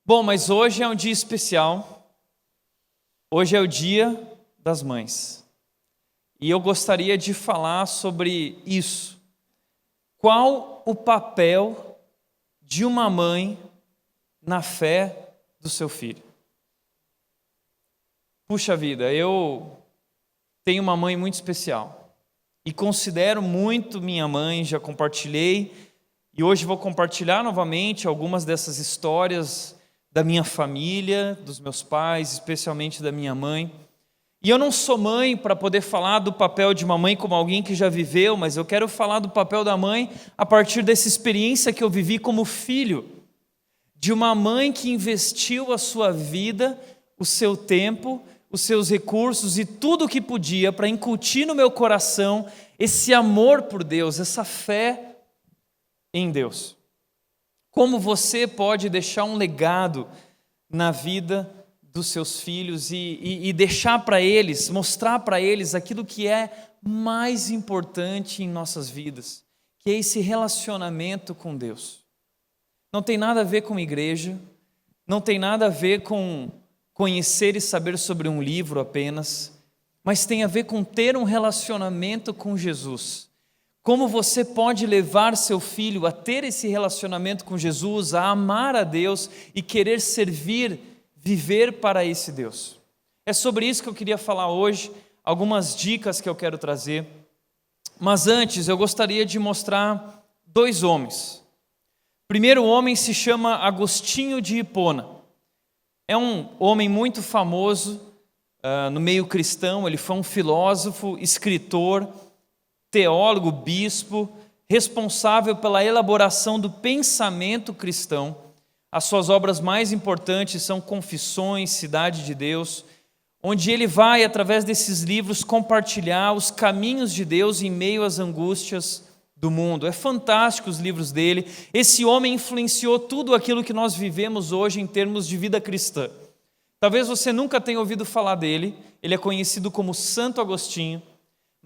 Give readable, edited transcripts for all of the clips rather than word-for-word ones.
Bom, mas hoje é um dia especial. Hoje é o Dia das Mães. E eu gostaria de falar sobre isso. Qual o papel de uma mãe na fé do seu filho? Puxa vida, eu tenho uma mãe muito especial e considero muito minha mãe, já compartilhei e hoje vou compartilhar novamente algumas dessas histórias da minha família, dos meus pais, especialmente da minha mãe. E eu não sou mãe para poder falar do papel de uma mãe como alguém que já viveu, mas eu quero falar do papel da mãe a partir dessa experiência que eu vivi como filho, de uma mãe que investiu a sua vida, o seu tempo, os seus recursos e tudo o que podia para incutir no meu coração esse amor por Deus, essa fé em Deus. Como você pode deixar um legado na vida dos seus filhos e deixar para eles, mostrar para eles aquilo que é mais importante em nossas vidas, que é esse relacionamento com Deus. Não tem nada a ver com igreja, não tem nada a ver com conhecer e saber sobre um livro apenas, mas tem a ver com ter um relacionamento com Jesus. Como você pode levar seu filho a ter esse relacionamento com Jesus, a amar a Deus e querer servir, viver para esse Deus. É sobre isso que eu queria falar hoje, algumas dicas que eu quero trazer. Mas antes eu gostaria de mostrar dois homens. O primeiro homem se chama Agostinho de Hipona. É um homem muito famoso no meio cristão, ele foi um filósofo, escritor, teólogo, bispo, responsável pela elaboração do pensamento cristão. As suas obras mais importantes são Confissões, Cidade de Deus, onde ele vai, através desses livros, compartilhar os caminhos de Deus em meio às angústias do mundo. É fantástico os livros dele. Esse homem influenciou tudo aquilo que nós vivemos hoje em termos de vida cristã. Talvez você nunca tenha ouvido falar dele, ele é conhecido como Santo Agostinho,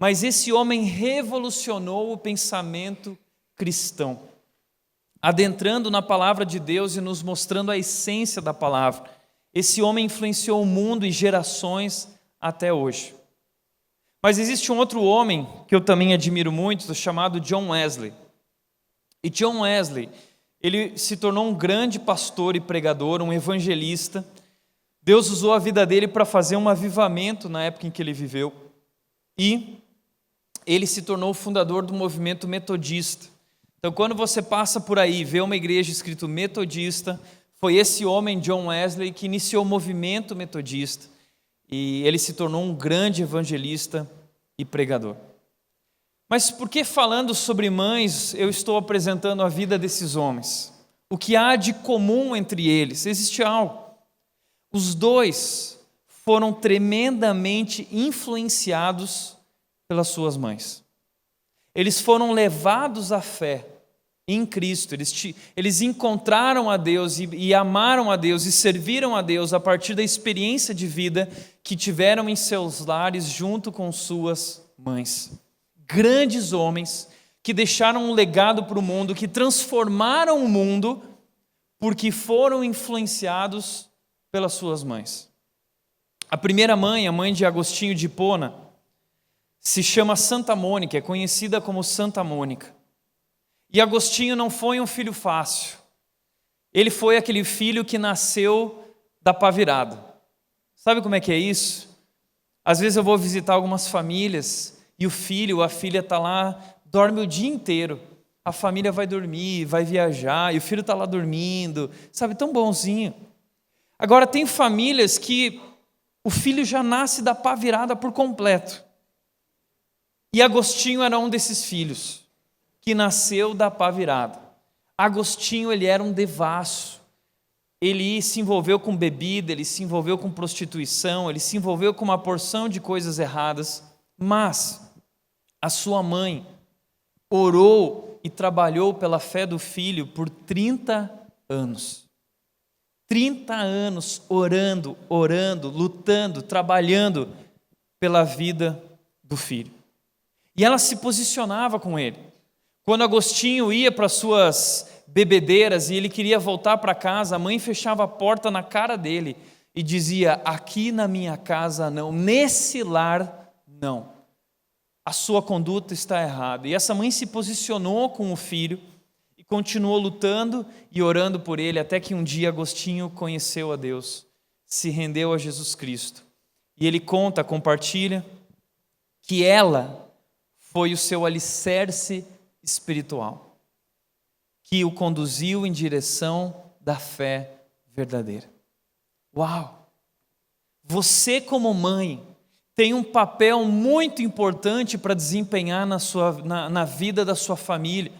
mas esse homem revolucionou o pensamento cristão, adentrando na palavra de Deus e nos mostrando a essência da palavra. Esse homem influenciou o mundo e gerações até hoje. Mas existe um outro homem que eu também admiro muito, chamado John Wesley. E John Wesley, ele se tornou um grande pastor e pregador, um evangelista. Deus usou a vida dele para fazer um avivamento na época em que ele viveu. E ele se tornou o fundador do movimento metodista. Então, quando você passa por aí e vê uma igreja escrito metodista, foi esse homem, John Wesley, que iniciou o movimento metodista. E ele se tornou um grande evangelista e pregador. Mas por que, falando sobre mães, eu estou apresentando a vida desses homens? O que há de comum entre eles? Existe algo. Os dois foram tremendamente influenciados pelas suas mães. Eles foram levados à fé em Cristo. Eles encontraram a Deus e amaram a Deus e serviram a Deus a partir da experiência de vida que tiveram em seus lares junto com suas mães. Grandes homens que deixaram um legado para o mundo, que transformaram o mundo porque foram influenciados pelas suas mães. A primeira mãe, a mãe de Agostinho de Hipona, se chama Santa Mônica, é conhecida como Santa Mônica. E Agostinho não foi um filho fácil. Ele foi aquele filho que nasceu da pá virada. Sabe como é que é isso? Às vezes eu vou visitar algumas famílias e o filho ou a filha está lá, dorme o dia inteiro. A família vai dormir, vai viajar e o filho está lá dormindo, sabe, tão bonzinho. Agora tem famílias que o filho já nasce da pá virada por completo. E Agostinho era um desses filhos que nasceu da pá virada. Agostinho, ele era um devasso. Ele se envolveu com bebida, ele se envolveu com prostituição, ele se envolveu com uma porção de coisas erradas. Mas a sua mãe orou e trabalhou pela fé do filho por 30 anos. 30 anos orando, lutando, trabalhando pela vida do filho. E ela se posicionava com ele. Quando Agostinho ia para suas bebedeiras e ele queria voltar para casa, a mãe fechava a porta na cara dele e dizia: aqui na minha casa não, nesse lar não. A sua conduta está errada. E essa mãe se posicionou com o filho e continuou lutando e orando por ele, até que um dia Agostinho conheceu a Deus, se rendeu a Jesus Cristo. E ele compartilha, que ela foi o seu alicerce espiritual, que o conduziu em direção da fé verdadeira. Uau! Você, como mãe, tem um papel muito importante para desempenhar na vida da sua família.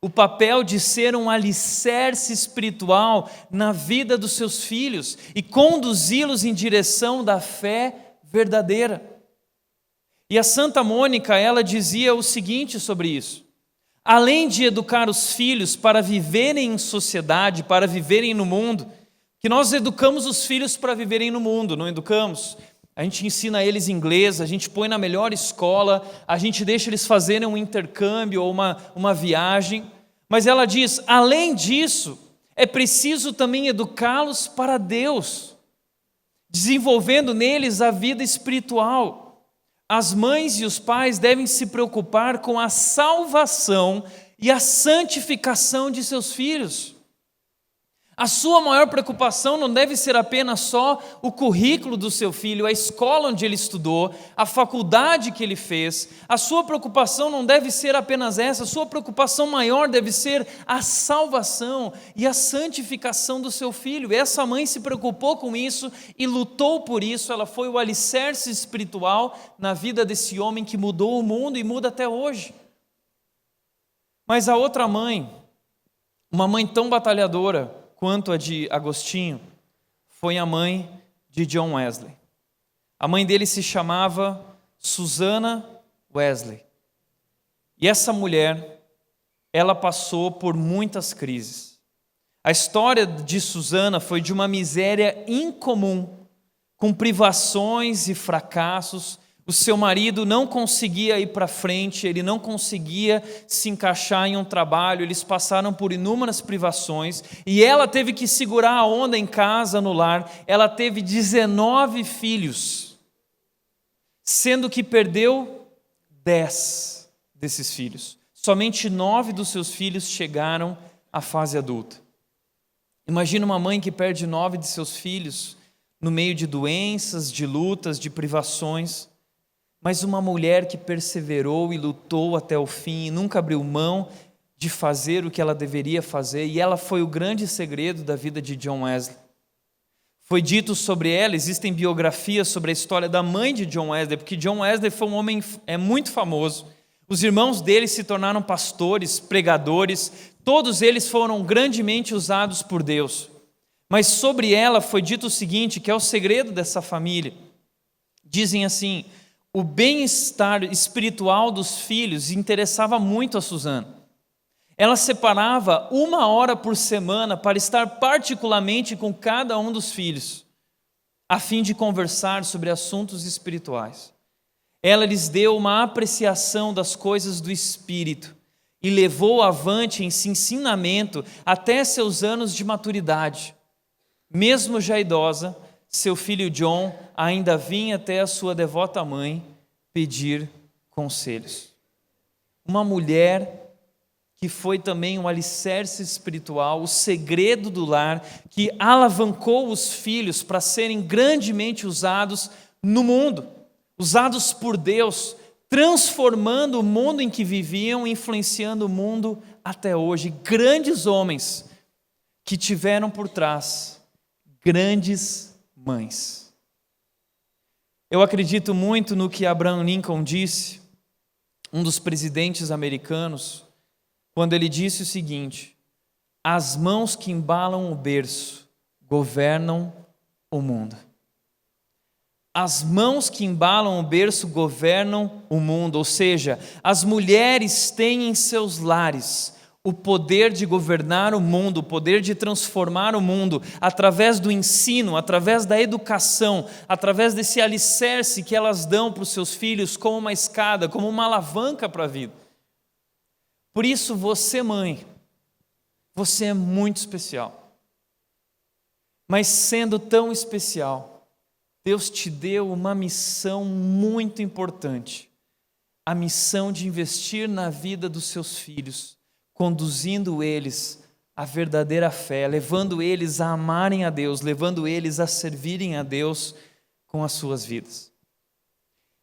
O papel de ser um alicerce espiritual na vida dos seus filhos e conduzi-los em direção da fé verdadeira. E a Santa Mônica, ela dizia o seguinte sobre isso: além de educar os filhos para viverem em sociedade, para viverem no mundo, que nós educamos os filhos para viverem no mundo, não educamos? A gente ensina eles inglês, a gente põe na melhor escola, a gente deixa eles fazerem um intercâmbio ou uma viagem. Mas ela diz, além disso, é preciso também educá-los para Deus, desenvolvendo neles a vida espiritual. As mães e os pais devem se preocupar com a salvação e a santificação de seus filhos. A sua maior preocupação não deve ser apenas só o currículo do seu filho, a escola onde ele estudou, a faculdade que ele fez. A sua preocupação não deve ser apenas essa, a sua preocupação maior deve ser a salvação e a santificação do seu filho. Essa mãe se preocupou com isso e lutou por isso. Ela foi o alicerce espiritual na vida desse homem que mudou o mundo e muda até hoje. Mas a outra mãe, uma mãe tão batalhadora quanto a de Agostinho, foi a mãe de John Wesley. A mãe dele se chamava Susannah Wesley. E essa mulher, ela passou por muitas crises. A história de Susannah foi de uma miséria incomum, com privações e fracassos. O seu marido não conseguia ir para frente, ele não conseguia se encaixar em um trabalho, eles passaram por inúmeras privações e ela teve que segurar a onda em casa, no lar. Ela teve 19 filhos, sendo que perdeu 10 desses filhos. Somente 9 dos seus filhos chegaram à fase adulta. Imagina uma mãe que perde 9 de seus filhos no meio de doenças, de lutas, de privações. Mas uma mulher que perseverou e lutou até o fim e nunca abriu mão de fazer o que ela deveria fazer, e ela foi o grande segredo da vida de John Wesley. Foi dito sobre ela, existem biografias sobre a história da mãe de John Wesley, porque John Wesley foi um homem muito famoso. Os irmãos dele se tornaram pastores, pregadores, todos eles foram grandemente usados por Deus. Mas sobre ela foi dito o seguinte, que é o segredo dessa família. Dizem assim: o bem-estar espiritual dos filhos interessava muito a Susannah. Ela separava 1 hora por semana para estar particularmente com cada um dos filhos, a fim de conversar sobre assuntos espirituais. Ela lhes deu uma apreciação das coisas do Espírito e levou avante esse ensinamento até seus anos de maturidade. Mesmo já idosa, seu filho John ainda vinha até a sua devota mãe pedir conselhos. Uma mulher que foi também um alicerce espiritual, o segredo do lar, que alavancou os filhos para serem grandemente usados no mundo, usados por Deus, transformando o mundo em que viviam, influenciando o mundo até hoje. Grandes homens que tiveram por trás grandes mães. Eu acredito muito no que Abraham Lincoln disse, um dos presidentes americanos, quando ele disse o seguinte: as mãos que embalam o berço governam o mundo. As mãos que embalam o berço governam o mundo, ou seja, as mulheres têm em seus lares o poder de governar o mundo, o poder de transformar o mundo, através do ensino, através da educação, através desse alicerce que elas dão para os seus filhos como uma escada, como uma alavanca para a vida. Por isso, você, mãe, Você é muito especial. Mas sendo tão especial, Deus te deu uma missão muito importante. A missão de investir na vida dos seus filhos, conduzindo eles à verdadeira fé, levando eles a amarem a Deus, levando eles a servirem a Deus com as suas vidas.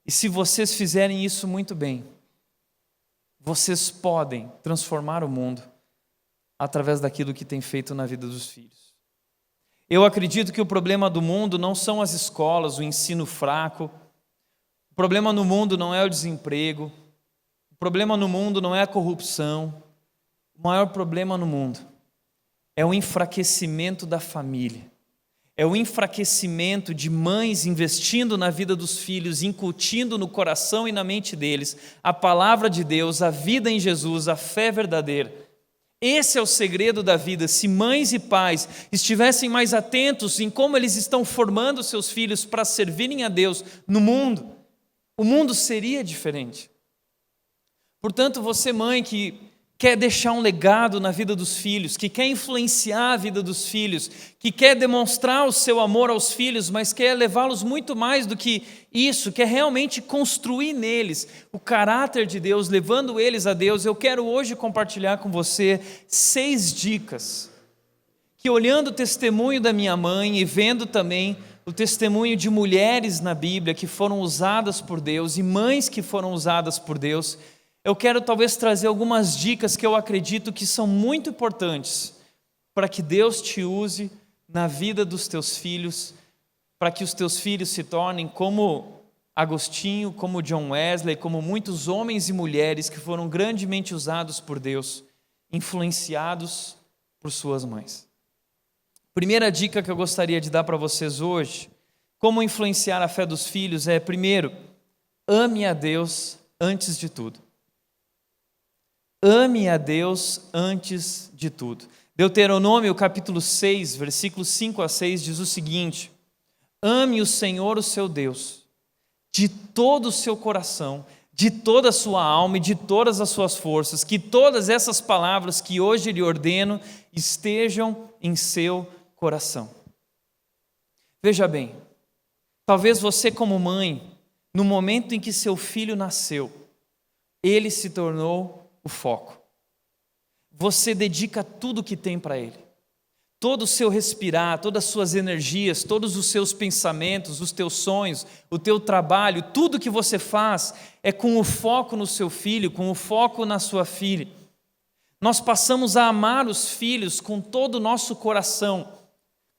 E se vocês fizerem isso muito bem, vocês podem transformar o mundo através daquilo que tem feito na vida dos filhos. Eu acredito que o problema do mundo não são as escolas, o ensino fraco. O problema no mundo não é o desemprego. O problema no mundo não é a corrupção. O maior problema no mundo é o enfraquecimento da família. É o enfraquecimento de mães investindo na vida dos filhos, incutindo no coração e na mente deles a palavra de Deus, a vida em Jesus, a fé verdadeira. Esse é o segredo da vida. Se mães e pais estivessem mais atentos em como eles estão formando seus filhos para servirem a Deus no mundo, o mundo seria diferente. Portanto, você, mãe, que quer deixar um legado na vida dos filhos, que quer influenciar a vida dos filhos, que quer demonstrar o seu amor aos filhos, mas quer levá-los muito mais do que isso, quer realmente construir neles o caráter de Deus, levando eles a Deus. Eu quero hoje compartilhar com você 6 dicas, que olhando o testemunho da minha mãe e vendo também o testemunho de mulheres na Bíblia que foram usadas por Deus e mães que foram usadas por Deus, eu quero talvez trazer algumas dicas que eu acredito que são muito importantes para que Deus te use na vida dos teus filhos, para que os teus filhos se tornem como Agostinho, como John Wesley, como muitos homens e mulheres que foram grandemente usados por Deus, influenciados por suas mães. Primeira dica que eu gostaria de dar para vocês hoje, como influenciar a fé dos filhos, é, primeiro, ame a Deus antes de tudo. Ame a Deus antes de tudo. Deuteronômio capítulo 6, versículos 5 a 6 diz o seguinte: ame o Senhor, o seu Deus, de todo o seu coração, de toda a sua alma e de todas as suas forças, que todas essas palavras que hoje lhe ordeno estejam em seu coração. Veja bem, talvez você como mãe, no momento em que seu filho nasceu, ele se tornou o foco. Você dedica tudo o que tem para ele. Todo o seu respirar, todas as suas energias, todos os seus pensamentos, os teus sonhos, o teu trabalho, tudo que você faz é com o foco no seu filho, com o foco na sua filha. Nós passamos a amar os filhos com todo o nosso coração,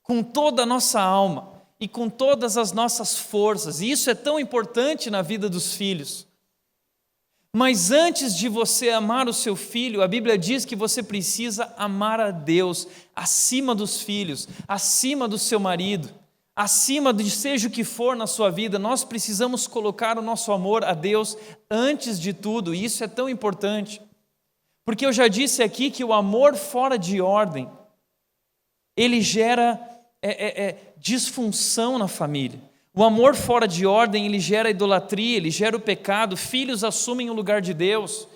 com toda a nossa alma e com todas as nossas forças. E isso é tão importante na vida dos filhos. Mas antes de você amar o seu filho, a Bíblia diz que você precisa amar a Deus acima dos filhos, acima do seu marido, acima de seja o que for na sua vida. Nós precisamos colocar o nosso amor a Deus antes de tudo, e isso é tão importante. Porque eu já disse aqui que o amor fora de ordem, ele gera disfunção na família. O amor fora de ordem, ele gera idolatria, ele gera o pecado. Filhos assumem o lugar de Deus,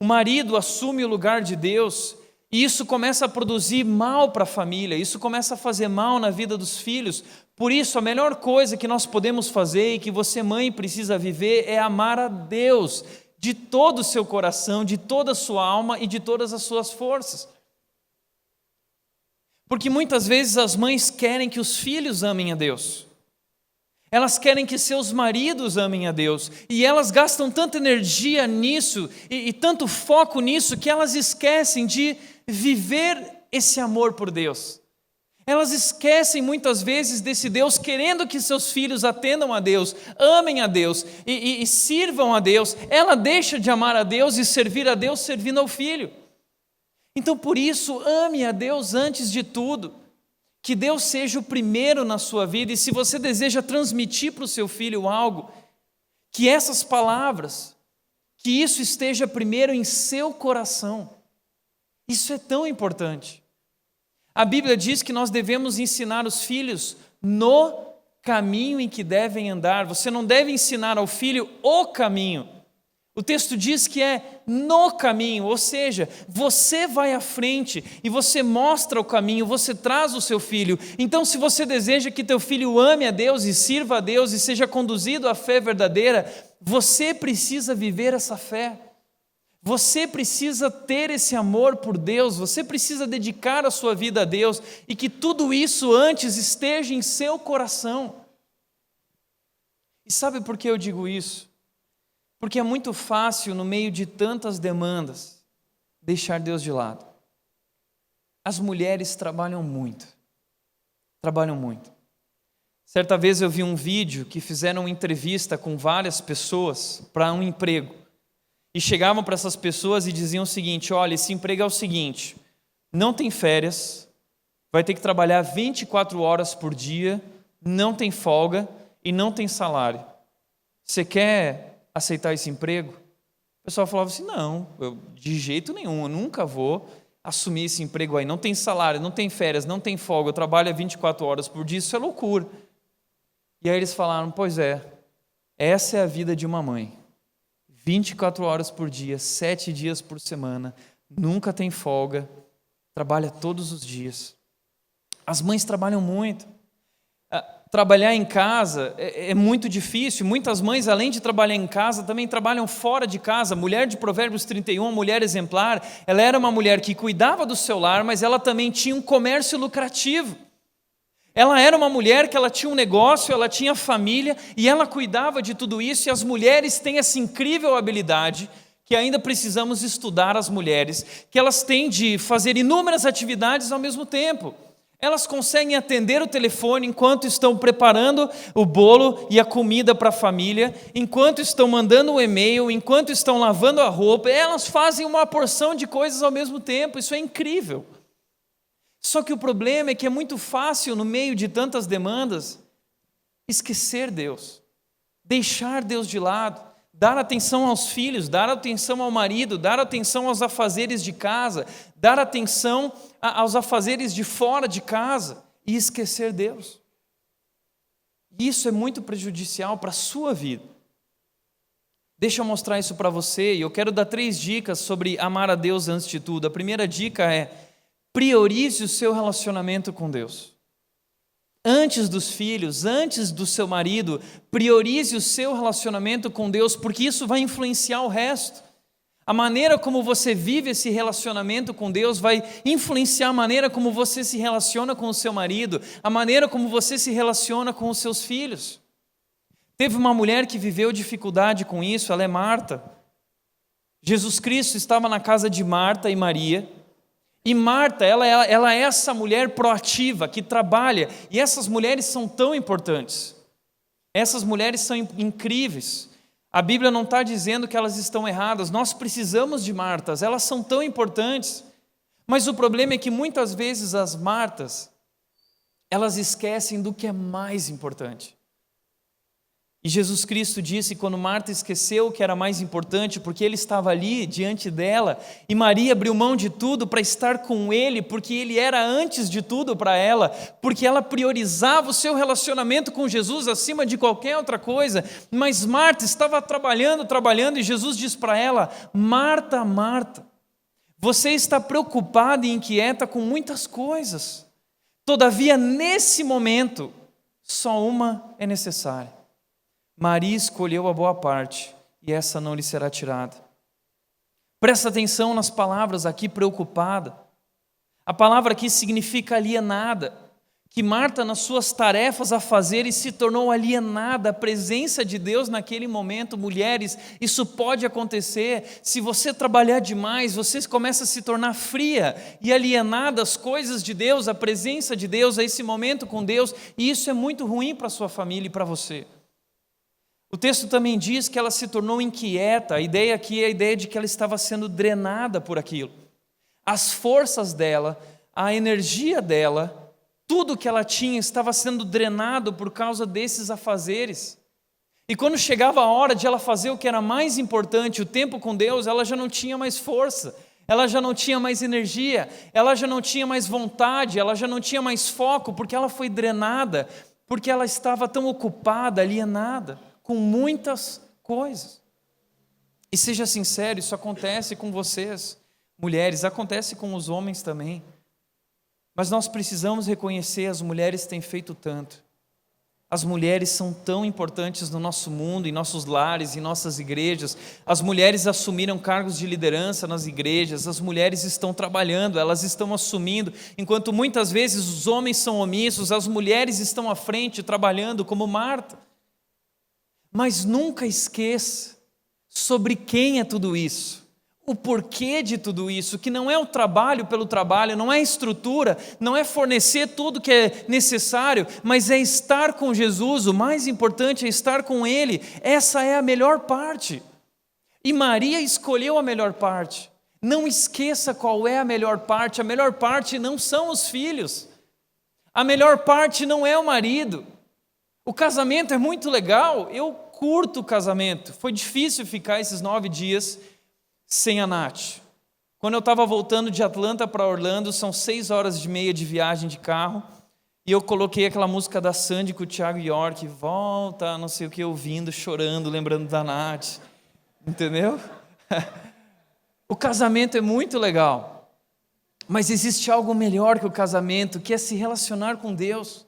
o marido assume o lugar de Deus, e isso começa a produzir mal para a família, isso começa a fazer mal na vida dos filhos. Por isso, a melhor coisa que nós podemos fazer e que você, mãe, precisa viver é amar a Deus de todo o seu coração, de toda a sua alma e de todas as suas forças. Porque muitas vezes as mães querem que os filhos amem a Deus. Elas querem que seus maridos amem a Deus, e elas gastam tanta energia nisso e tanto foco nisso que elas esquecem de viver esse amor por Deus. Elas esquecem muitas vezes desse Deus, querendo que seus filhos atendam a Deus, amem a Deus e sirvam a Deus. Ela deixa de amar a Deus e servir a Deus servindo ao filho. Então, por isso, ame a Deus antes de tudo. Que Deus seja o primeiro na sua vida, e se você deseja transmitir para o seu filho algo, que essas palavras, que isso esteja primeiro em seu coração. Isso é tão importante. A Bíblia diz que nós devemos ensinar os filhos no caminho em que devem andar. Você não deve ensinar ao filho o caminho. O texto diz que é no caminho, ou seja, você vai à frente e você mostra o caminho, você traz o seu filho. Então, se você deseja que teu filho ame a Deus e sirva a Deus e seja conduzido à fé verdadeira, você precisa viver essa fé. Você precisa ter esse amor por Deus, você precisa dedicar a sua vida a Deus e que tudo isso antes esteja em seu coração. E sabe por que eu digo isso? Porque é muito fácil, no meio de tantas demandas, deixar Deus de lado. As mulheres trabalham muito. Trabalham muito. Certa vez eu vi um vídeo que fizeram uma entrevista com várias pessoas para um emprego. E chegavam para essas pessoas e diziam o seguinte: olha, esse emprego é o seguinte, não tem férias, vai ter que trabalhar 24 horas por dia, não tem folga e não tem salário. Você quer aceitar esse emprego? O pessoal falava assim: não, de jeito nenhum, eu nunca vou assumir esse emprego aí, não tem salário, não tem férias, não tem folga, eu trabalho 24 horas por dia, isso é loucura. E aí eles falaram: pois é, essa é a vida de uma mãe, 24 horas por dia, 7 dias por semana, nunca tem folga, trabalha todos os dias. As mães trabalham muito. Trabalhar em casa é muito difícil. Muitas mães, além de trabalhar em casa, também trabalham fora de casa. A mulher de Provérbios 31, a mulher exemplar, ela era uma mulher que cuidava do seu lar, mas ela também tinha um comércio lucrativo. Ela era uma mulher que ela tinha um negócio, ela tinha família, e ela cuidava de tudo isso. E as mulheres têm essa incrível habilidade, que ainda precisamos estudar as mulheres, que elas têm de fazer inúmeras atividades ao mesmo tempo. Elas conseguem atender o telefone enquanto estão preparando o bolo e a comida para a família, enquanto estão mandando o e-mail, enquanto estão lavando a roupa. Elas fazem uma porção de coisas ao mesmo tempo. Isso é incrível. Só que o problema é que é muito fácil, no meio de tantas demandas, esquecer Deus, deixar Deus de lado, dar atenção aos filhos, dar atenção ao marido, dar atenção aos afazeres de casa, dar atenção aos afazeres de fora de casa e esquecer Deus. Isso é muito prejudicial para a sua vida. Deixa eu mostrar isso para você, e eu quero dar 3 dicas sobre amar a Deus antes de tudo. A primeira dica é: priorize o seu relacionamento com Deus. Antes dos filhos, antes do seu marido, priorize o seu relacionamento com Deus, porque isso vai influenciar o resto. A maneira como você vive esse relacionamento com Deus vai influenciar a maneira como você se relaciona com o seu marido, a maneira como você se relaciona com os seus filhos. Teve uma mulher que viveu dificuldade com isso, ela é Marta. Jesus Cristo estava na casa de Marta e Maria, e Marta, ela é essa mulher proativa, que trabalha, e essas mulheres são tão importantes, essas mulheres são incríveis. A Bíblia não está dizendo que elas estão erradas, nós precisamos de Martas, elas são tão importantes, mas o problema é que muitas vezes as Martas, elas esquecem do que é mais importante. E Jesus Cristo disse, quando Marta esqueceu o que era mais importante, porque Ele estava ali diante dela, e Maria abriu mão de tudo para estar com Ele, porque Ele era antes de tudo para ela, porque ela priorizava o seu relacionamento com Jesus acima de qualquer outra coisa, mas Marta estava trabalhando, e Jesus diz para ela: Marta, Marta, você está preocupada e inquieta com muitas coisas, todavia nesse momento, só uma é necessária. Maria escolheu a boa parte, e essa não lhe será tirada. Presta atenção nas palavras aqui, preocupada. A palavra aqui significa alienada, que Marta, nas suas tarefas a fazer, se tornou alienada à presença de Deus naquele momento. Mulheres, isso pode acontecer. Se você trabalhar demais, você começa a se tornar fria e alienada às coisas de Deus, à presença de Deus, a esse momento com Deus, e isso é muito ruim para a sua família e para você. O texto também diz que ela se tornou inquieta. A ideia aqui é a ideia de que ela estava sendo drenada por aquilo. As forças dela, a energia dela, tudo que ela tinha estava sendo drenado por causa desses afazeres. E quando chegava a hora de ela fazer o que era mais importante, o tempo com Deus, ela já não tinha mais força, ela já não tinha mais energia, ela já não tinha mais vontade, ela já não tinha mais foco, porque ela foi drenada, porque ela estava tão ocupada, alienada com muitas coisas. E seja sincero, isso acontece com vocês, mulheres, acontece com os homens também. Mas nós precisamos reconhecer, as mulheres têm feito tanto. As mulheres são tão importantes no nosso mundo, em nossos lares, em nossas igrejas. As mulheres assumiram cargos de liderança nas igrejas, as mulheres estão trabalhando, elas estão assumindo, enquanto muitas vezes os homens são omissos, as mulheres estão à frente trabalhando como Marta. Mas nunca esqueça sobre quem é tudo isso. O porquê de tudo isso, que não é o trabalho pelo trabalho, não é a estrutura, não é fornecer tudo que é necessário, mas é estar com Jesus, o mais importante é estar com Ele, essa é a melhor parte. E Maria escolheu a melhor parte. Não esqueça qual é a melhor parte não são os filhos, a melhor parte não é o marido. O casamento é muito legal, eu curto o casamento, foi difícil ficar esses 9 dias sem a Nath. Quando eu estava voltando de Atlanta para Orlando, são 6h30 de viagem de carro, e eu coloquei aquela música da Sandy com o Thiago York, volta, não sei o que, ouvindo, chorando, lembrando da Nath, entendeu? O casamento é muito legal, mas existe algo melhor que o casamento, que é se relacionar com Deus.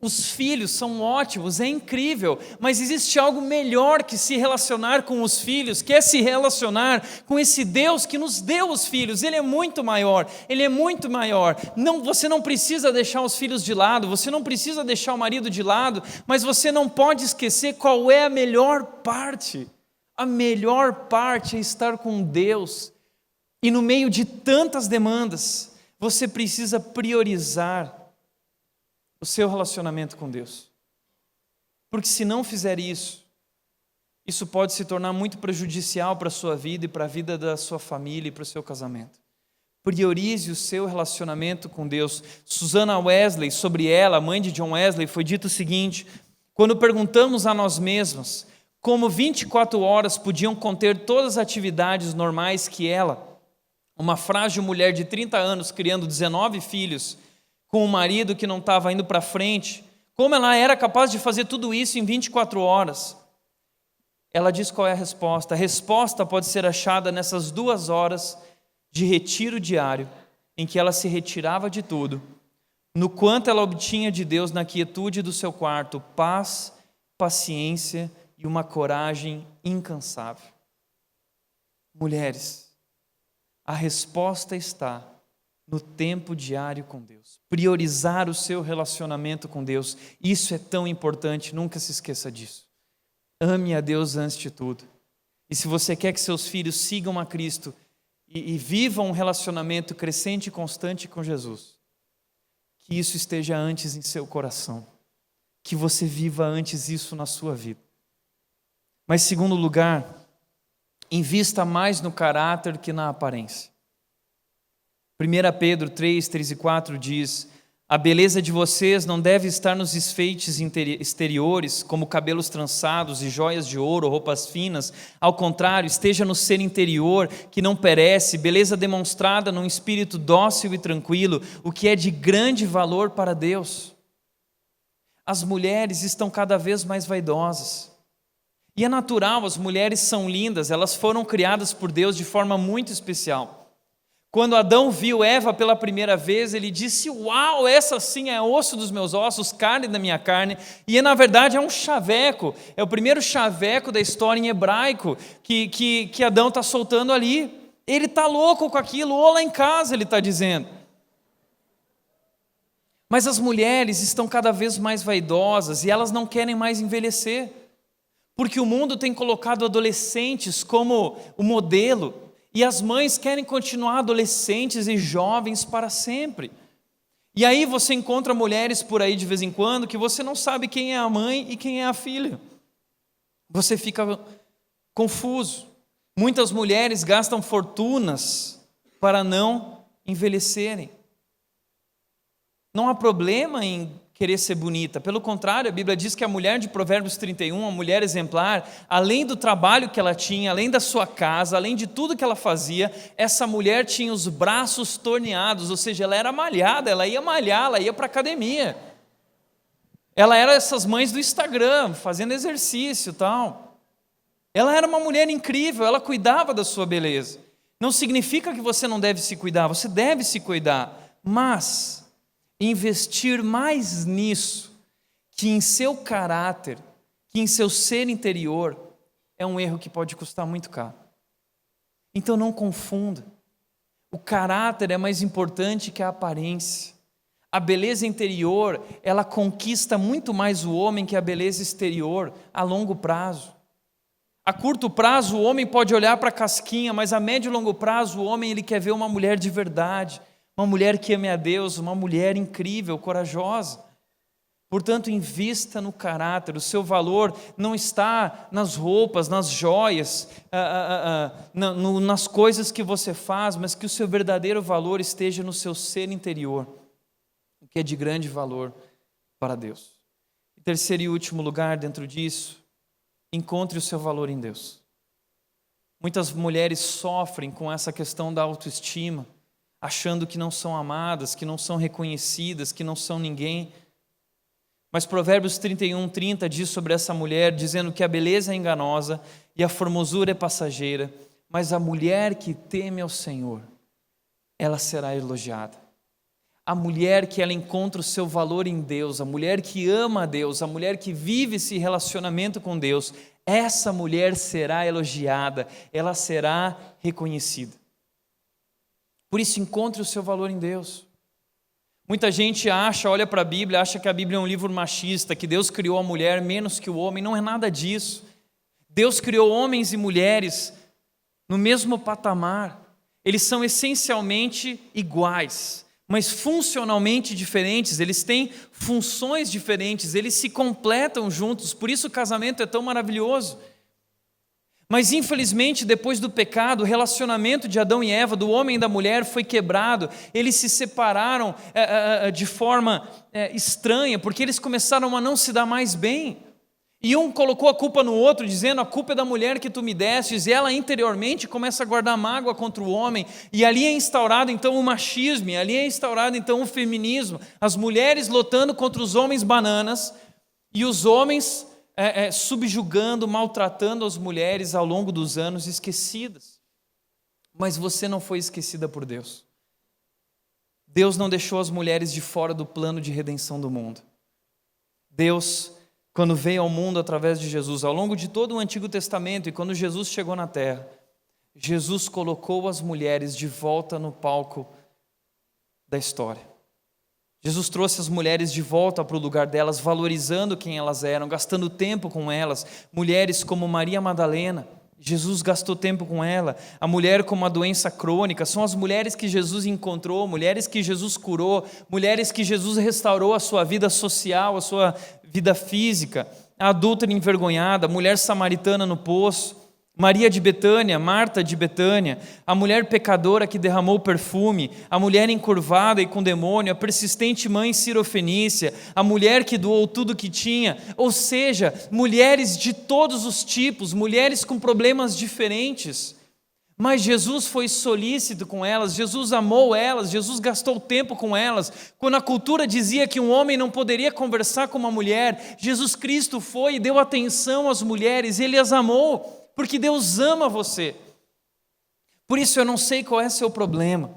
Os filhos são ótimos, é incrível, mas existe algo melhor que se relacionar com os filhos, que é se relacionar com esse Deus que nos deu os filhos. Ele é muito maior, Ele é muito maior. Não, você não precisa deixar os filhos de lado, você não precisa deixar o marido de lado, mas você não pode esquecer qual é a melhor parte. A melhor parte é estar com Deus, e no meio de tantas demandas, você precisa priorizar o seu relacionamento com Deus. Porque se não fizer isso, isso pode se tornar muito prejudicial para a sua vida e para a vida da sua família e para o seu casamento. Priorize o seu relacionamento com Deus. Susannah Wesley, sobre ela, a mãe de John Wesley, foi dito o seguinte: quando perguntamos a nós mesmos como 24 horas podiam conter todas as atividades normais que ela, uma frágil mulher de 30 anos criando 19 filhos, com um marido que não estava indo para frente, como ela era capaz de fazer tudo isso em 24 horas? Ela diz qual é a resposta. A resposta pode ser achada nessas 2 horas de retiro diário, em que ela se retirava de tudo, no quanto ela obtinha de Deus na quietude do seu quarto, paz, paciência e uma coragem incansável. Mulheres, a resposta está no tempo diário com Deus. Priorizar o seu relacionamento com Deus, isso é tão importante, nunca se esqueça disso. Ame a Deus antes de tudo. E se você quer que seus filhos sigam a Cristo e vivam um relacionamento crescente e constante com Jesus, que isso esteja antes em seu coração, que você viva antes isso na sua vida. Mas, em segundo lugar, invista mais no caráter que na aparência. 1 Pedro 3, 3 e 4 diz: a beleza de vocês não deve estar nos enfeites exteriores, como cabelos trançados e joias de ouro, roupas finas. Ao contrário, esteja no ser interior, que não perece, beleza demonstrada num espírito dócil e tranquilo, o que é de grande valor para Deus. As mulheres estão cada vez mais vaidosas. E é natural, as mulheres são lindas, elas foram criadas por Deus de forma muito especial. Quando Adão viu Eva pela primeira vez, ele disse: uau, essa sim é osso dos meus ossos, carne da minha carne. E na verdade é um chaveco, é o primeiro chaveco da história em hebraico que Adão está soltando ali. Ele está louco com aquilo, ou lá em casa ele está dizendo. Mas as mulheres estão cada vez mais vaidosas e elas não querem mais envelhecer, porque o mundo tem colocado adolescentes como o modelo. E as mães querem continuar adolescentes e jovens para sempre. E aí você encontra mulheres por aí de vez em quando que você não sabe quem é a mãe e quem é a filha. Você fica confuso. Muitas mulheres gastam fortunas para não envelhecerem. Não há problema em querer ser bonita. Pelo contrário, a Bíblia diz que a mulher de Provérbios 31, a mulher exemplar, além do trabalho que ela tinha, além da sua casa, além de tudo que ela fazia, essa mulher tinha os braços torneados, ou seja, ela era malhada, ela ia malhar, ela ia para a academia. Ela era essas mães do Instagram, fazendo exercício e tal. Ela era uma mulher incrível, ela cuidava da sua beleza. Não significa que você não deve se cuidar, você deve se cuidar, mas investir mais nisso que em seu caráter, que em seu ser interior, é um erro que pode custar muito caro. Então não confunda. O caráter é mais importante que a aparência. A beleza interior, ela conquista muito mais o homem que a beleza exterior a longo prazo. A curto prazo o homem pode olhar para a casquinha, mas a médio e longo prazo o homem ele quer ver uma mulher de verdade, uma mulher que ame a Deus, uma mulher incrível, corajosa. Portanto, invista no caráter. O seu valor não está nas roupas, nas joias, nas coisas que você faz, mas que o seu verdadeiro valor esteja no seu ser interior, o que é de grande valor para Deus. Em terceiro e último lugar, dentro disso, encontre o seu valor em Deus. Muitas mulheres sofrem com essa questão da autoestima, achando que não são amadas, que não são reconhecidas, que não são ninguém. Mas Provérbios 31:30 diz sobre essa mulher, dizendo que a beleza é enganosa e a formosura é passageira, mas a mulher que teme ao Senhor, ela será elogiada. A mulher que ela encontra o seu valor em Deus, a mulher que ama a Deus, a mulher que vive esse relacionamento com Deus, essa mulher será elogiada, ela será reconhecida. Por isso, encontre o seu valor em Deus. Muita gente olha para a Bíblia, acha que a Bíblia é um livro machista, que Deus criou a mulher menos que o homem. Não é nada disso. Deus criou homens e mulheres no mesmo patamar. Eles são essencialmente iguais, mas funcionalmente diferentes. Eles têm funções diferentes, eles se completam juntos. Por isso o casamento é tão maravilhoso. Mas infelizmente, depois do pecado, o relacionamento de Adão e Eva, do homem e da mulher, foi quebrado. Eles se separaram de forma estranha, porque eles começaram a não se dar mais bem. E um colocou a culpa no outro, dizendo: a culpa é da mulher que tu me destes. E ela interiormente começa a guardar mágoa contra o homem. E ali é instaurado então o machismo, ali é instaurado então o feminismo. As mulheres lutando contra os homens bananas e os homens subjugando, maltratando as mulheres ao longo dos anos, esquecidas. Mas você não foi esquecida por Deus. Deus não deixou as mulheres de fora do plano de redenção do mundo. Deus, quando veio ao mundo através de Jesus, ao longo de todo o Antigo Testamento, e quando Jesus chegou na terra, Jesus colocou as mulheres de volta no palco da história. Jesus trouxe as mulheres de volta para o lugar delas, valorizando quem elas eram, gastando tempo com elas. Mulheres como Maria Madalena, Jesus gastou tempo com ela. A mulher com uma doença crônica, são as mulheres que Jesus encontrou, mulheres que Jesus curou, mulheres que Jesus restaurou a sua vida social, a sua vida física. A adúltera envergonhada, a mulher samaritana no poço, Maria de Betânia, Marta de Betânia, a mulher pecadora que derramou perfume, a mulher encurvada e com demônio, a persistente mãe sirofenícia, a mulher que doou tudo que tinha, ou seja, mulheres de todos os tipos, mulheres com problemas diferentes. Mas Jesus foi solícito com elas, Jesus amou elas, Jesus gastou tempo com elas. Quando a cultura dizia que um homem não poderia conversar com uma mulher, Jesus Cristo foi e deu atenção às mulheres, Ele as amou. Porque Deus ama você. Por isso eu não sei qual é o seu problema,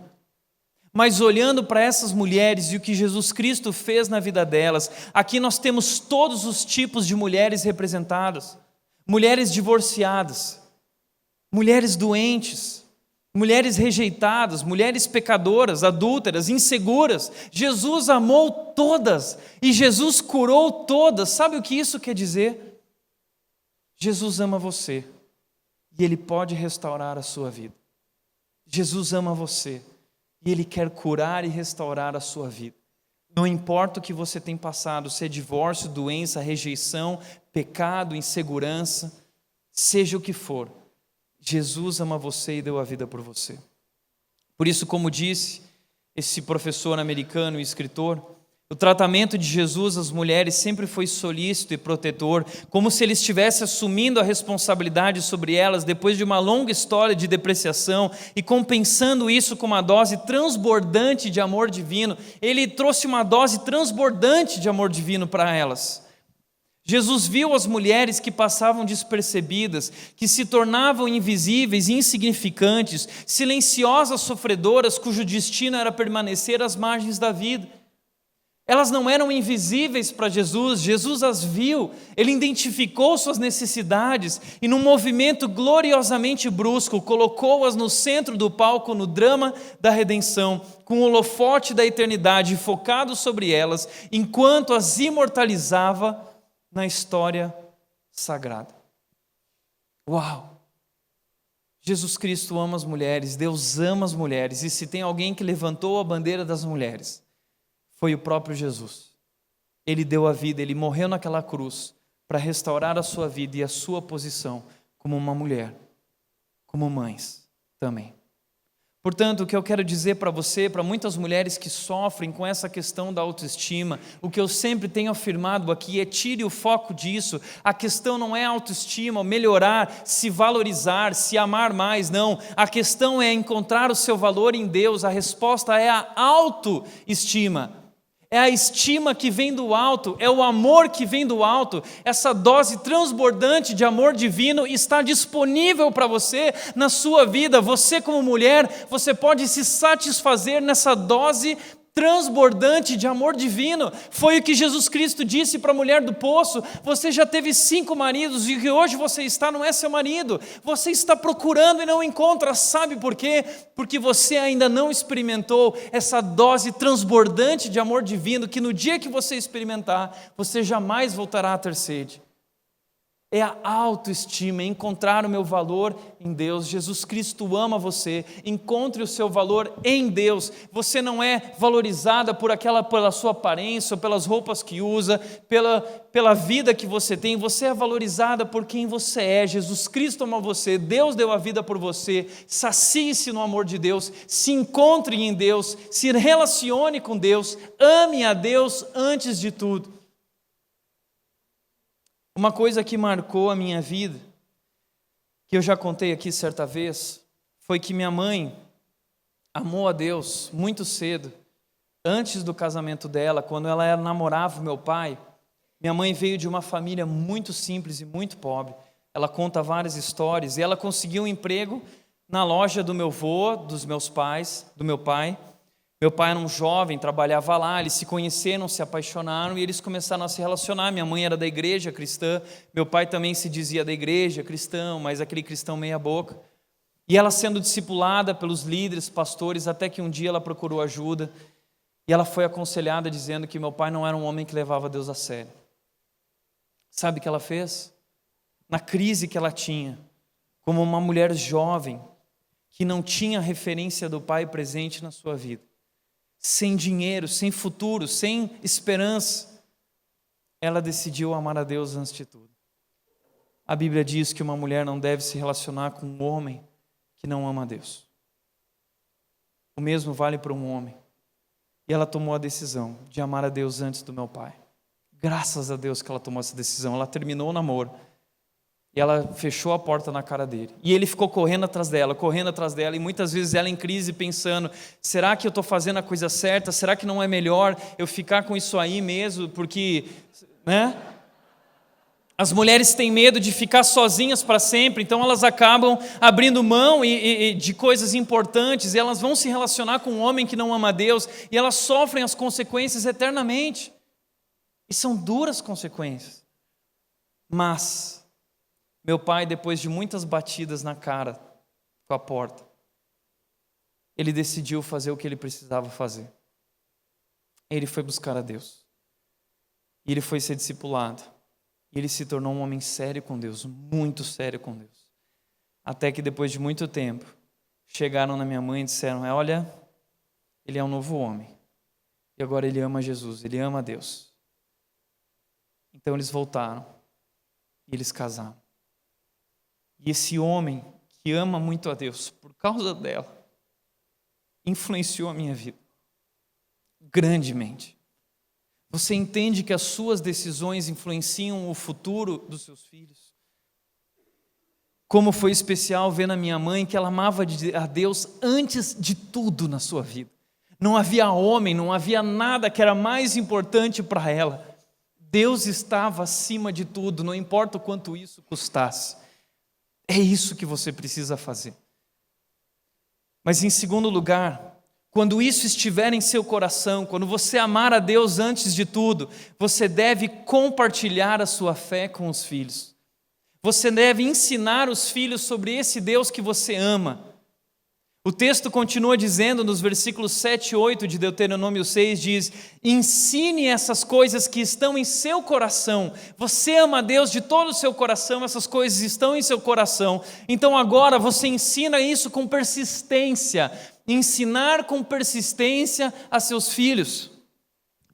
mas olhando para essas mulheres e o que Jesus Cristo fez na vida delas, aqui nós temos todos os tipos de mulheres representadas. Mulheres divorciadas, mulheres doentes, mulheres rejeitadas, mulheres pecadoras, adúlteras, inseguras. Jesus amou todas e Jesus curou todas. Sabe o que isso quer dizer? Jesus ama você. E Ele pode restaurar a sua vida. Jesus ama você. E Ele quer curar e restaurar a sua vida. Não importa o que você tem passado, se é divórcio, doença, rejeição, pecado, insegurança, seja o que for, Jesus ama você e deu a vida por você. Por isso, como disse esse professor americano e escritor, o tratamento de Jesus às mulheres sempre foi solícito e protetor, como se Ele estivesse assumindo a responsabilidade sobre elas depois de uma longa história de depreciação e compensando isso com uma dose transbordante de amor divino. Ele trouxe uma dose transbordante de amor divino para elas. Jesus viu as mulheres que passavam despercebidas, que se tornavam invisíveis e insignificantes, silenciosas sofredoras, cujo destino era permanecer às margens da vida. Elas não eram invisíveis para Jesus, Jesus as viu, ele identificou suas necessidades e, num movimento gloriosamente brusco, colocou-as no centro do palco no drama da redenção, com o holofote da eternidade focado sobre elas, enquanto as imortalizava na história sagrada. Uau! Jesus Cristo ama as mulheres, Deus ama as mulheres, e se tem alguém que levantou a bandeira das mulheres, foi o próprio Jesus. Ele deu a vida, ele morreu naquela cruz para restaurar a sua vida e a sua posição como uma mulher, como mães também. Portanto, o que eu quero dizer para você, para muitas mulheres que sofrem com essa questão da autoestima, o que eu sempre tenho afirmado aqui é: tire o foco disso. A questão não é autoestima, melhorar, se valorizar, se amar mais, não. A questão é encontrar o seu valor em Deus. A resposta é a autoestima. É a estima que vem do alto, é o amor que vem do alto. Essa dose transbordante de amor divino está disponível para você na sua vida. Você, como mulher, você pode se satisfazer nessa dose transbordante de amor divino. Foi o que Jesus Cristo disse para a mulher do poço: você já teve 5 maridos e o que hoje você está não é seu marido. Você está procurando e não encontra. Sabe por quê? Porque você ainda não experimentou essa dose transbordante de amor divino, que no dia que você experimentar, você jamais voltará a ter sede. É a autoestima, é encontrar o meu valor em Deus. Jesus Cristo ama você, encontre o seu valor em Deus. Você não é valorizada pela sua aparência, ou pelas roupas que usa, pela vida que você tem. Você é valorizada por quem você é. Jesus Cristo ama você, Deus deu a vida por você. Sacie-se no amor de Deus, se encontre em Deus, se relacione com Deus, ame a Deus antes de tudo. Uma coisa que marcou a minha vida, que eu já contei aqui certa vez, foi que minha mãe amou a Deus muito cedo. Antes do casamento dela, quando ela namorava o meu pai, minha mãe veio de uma família muito simples e muito pobre. Ela conta várias histórias e ela conseguiu um emprego na loja do meu avô, dos meus pais, do meu pai. Meu pai era um jovem, trabalhava lá, eles se conheceram, se apaixonaram e eles começaram a se relacionar. Minha mãe era da igreja cristã, meu pai também se dizia da igreja cristão, mas aquele cristão meia boca. E ela sendo discipulada pelos líderes, pastores, até que um dia ela procurou ajuda e ela foi aconselhada dizendo que meu pai não era um homem que levava Deus a sério. Sabe o que ela fez? Na crise que ela tinha, como uma mulher jovem que não tinha referência do pai presente na sua vida, sem dinheiro, sem futuro, sem esperança, ela decidiu amar a Deus antes de tudo. A Bíblia diz que uma mulher não deve se relacionar com um homem que não ama a Deus. O mesmo vale para um homem. E ela tomou a decisão de amar a Deus antes do meu pai. Graças a Deus que ela tomou essa decisão. Ela terminou o namoro e ela fechou a porta na cara dele. E ele ficou correndo atrás dela, e muitas vezes ela em crise pensando: será que eu estou fazendo a coisa certa? Será que não é melhor eu ficar com isso aí mesmo? Porque, né? As mulheres têm medo de ficar sozinhas para sempre, então elas acabam abrindo mão de coisas importantes, e elas vão se relacionar com um homem que não ama a Deus, e elas sofrem as consequências eternamente. E são duras consequências. Mas meu pai, depois de muitas batidas na cara com a porta, ele decidiu fazer o que ele precisava fazer. Ele foi buscar a Deus. E ele foi ser discipulado. E ele se tornou um homem sério com Deus, muito sério com Deus. Até que depois de muito tempo, chegaram na minha mãe e disseram: olha, ele é um novo homem. E agora ele ama Jesus, ele ama a Deus. Então eles voltaram e eles casaram. E esse homem que ama muito a Deus, por causa dela, influenciou a minha vida grandemente. Você entende que as suas decisões influenciam o futuro dos seus filhos? Como foi especial ver na minha mãe que ela amava a Deus antes de tudo na sua vida. Não havia homem, não havia nada que era mais importante para ela. Deus estava acima de tudo, não importa o quanto isso custasse. É isso que você precisa fazer. Mas em segundo lugar, quando isso estiver em seu coração, quando você amar a Deus antes de tudo, você deve compartilhar a sua fé com os filhos. Você deve ensinar os filhos sobre esse Deus que você ama. O texto continua dizendo nos versículos 7 e 8 de Deuteronômio 6, diz: ensine essas coisas que estão em seu coração. Você ama a Deus de todo o seu coração, essas coisas estão em seu coração. Então agora você ensina isso com persistência. Ensinar com persistência a seus filhos.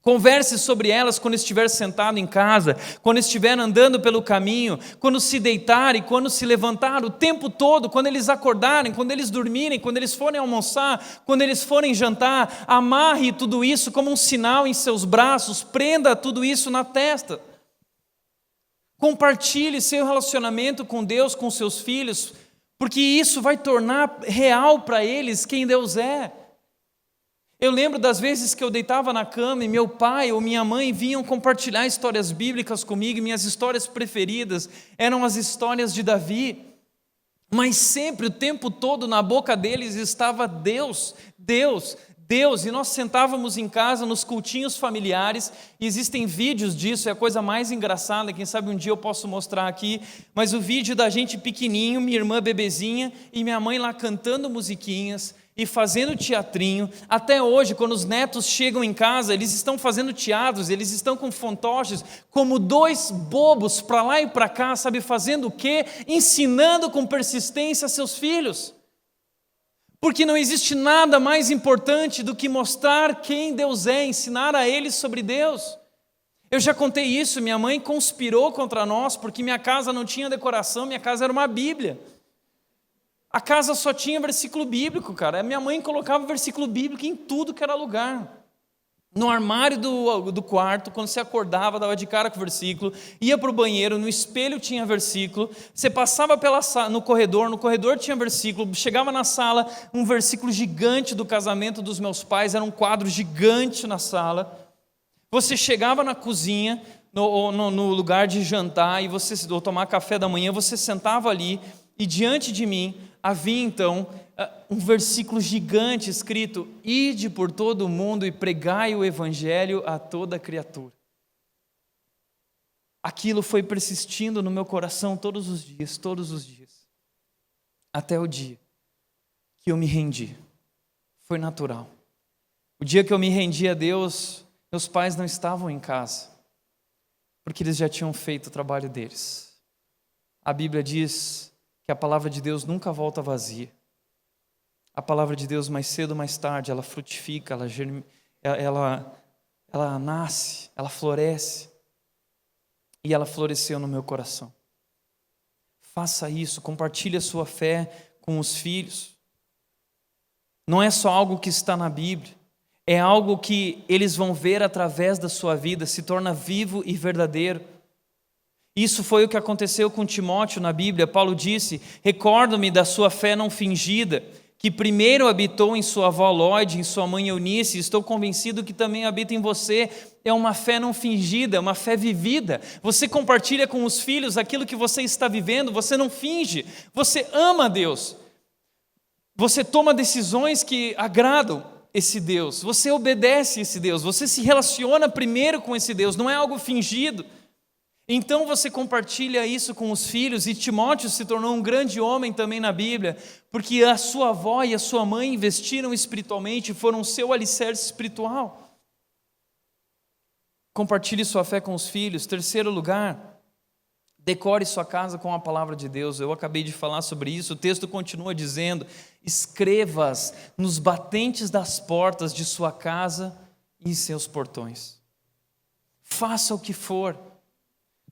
Converse sobre elas quando estiver sentado em casa, quando estiver andando pelo caminho, quando se deitar e quando se levantar, o tempo todo, quando eles acordarem, quando eles dormirem, quando eles forem almoçar, quando eles forem jantar. Amarre tudo isso como um sinal em seus braços, prenda tudo isso na testa. Compartilhe seu relacionamento com Deus, com seus filhos, porque isso vai tornar real para eles quem Deus é. Eu lembro das vezes que eu deitava na cama e meu pai ou minha mãe vinham compartilhar histórias bíblicas comigo, e minhas histórias preferidas eram as histórias de Davi. Mas sempre, o tempo todo, na boca deles estava Deus, Deus, Deus. E nós sentávamos em casa nos cultinhos familiares, e existem vídeos disso, é a coisa mais engraçada, quem sabe um dia eu posso mostrar aqui, mas o vídeo da gente pequenininho, minha irmã bebezinha e minha mãe lá cantando musiquinhas, e fazendo teatrinho. Até hoje, quando os netos chegam em casa, eles estão fazendo teatros, eles estão com fantoches, como dois bobos para lá e para cá, sabe, fazendo o quê? Ensinando com persistência a seus filhos. Porque não existe nada mais importante do que mostrar quem Deus é, ensinar a eles sobre Deus. Eu já contei isso, minha mãe conspirou contra nós, porque minha casa não tinha decoração, minha casa era uma Bíblia. A casa só tinha versículo bíblico, cara. A minha mãe colocava versículo bíblico em tudo que era lugar. No armário do quarto, quando você acordava, dava de cara com o versículo, ia para o banheiro, no espelho tinha versículo, você passava no corredor tinha versículo, chegava na sala, um versículo gigante do casamento dos meus pais, era um quadro gigante na sala. Você chegava na cozinha, no lugar de jantar, ou tomar café da manhã, você sentava ali, e diante de mim havia então um versículo gigante escrito: ide por todo o mundo e pregai o evangelho a toda criatura. Aquilo foi persistindo no meu coração todos os dias, até o dia que eu me rendi. Foi natural. O dia que eu me rendi a Deus, meus pais não estavam em casa, porque eles já tinham feito o trabalho deles. A Bíblia diz que a palavra de Deus nunca volta vazia. A palavra de Deus, mais cedo ou mais tarde, ela frutifica, ela nasce, ela floresce. E ela floresceu no meu coração. Faça isso, compartilhe a sua fé com os filhos. Não é só algo que está na Bíblia, é algo que eles vão ver através da sua vida, se torna vivo e verdadeiro. Isso foi o que aconteceu com Timóteo na Bíblia. Paulo disse: recordo-me da sua fé não fingida, que primeiro habitou em sua avó Lóide, em sua mãe Eunice, estou convencido que também habita em você. É uma fé não fingida, é uma fé vivida. Você compartilha com os filhos aquilo que você está vivendo, você não finge, você ama a Deus. Você toma decisões que agradam esse Deus, você obedece esse Deus, você se relaciona primeiro com esse Deus, não é algo fingido. Então você compartilha isso com os filhos, e Timóteo se tornou um grande homem também na Bíblia, porque a sua avó e a sua mãe investiram espiritualmente e foram o seu alicerce espiritual. Compartilhe sua fé com os filhos. Terceiro lugar, decore sua casa com a palavra de Deus. Eu acabei de falar sobre isso, o texto continua dizendo: escreva-as nos batentes das portas de sua casa e em seus portões. Faça o que for.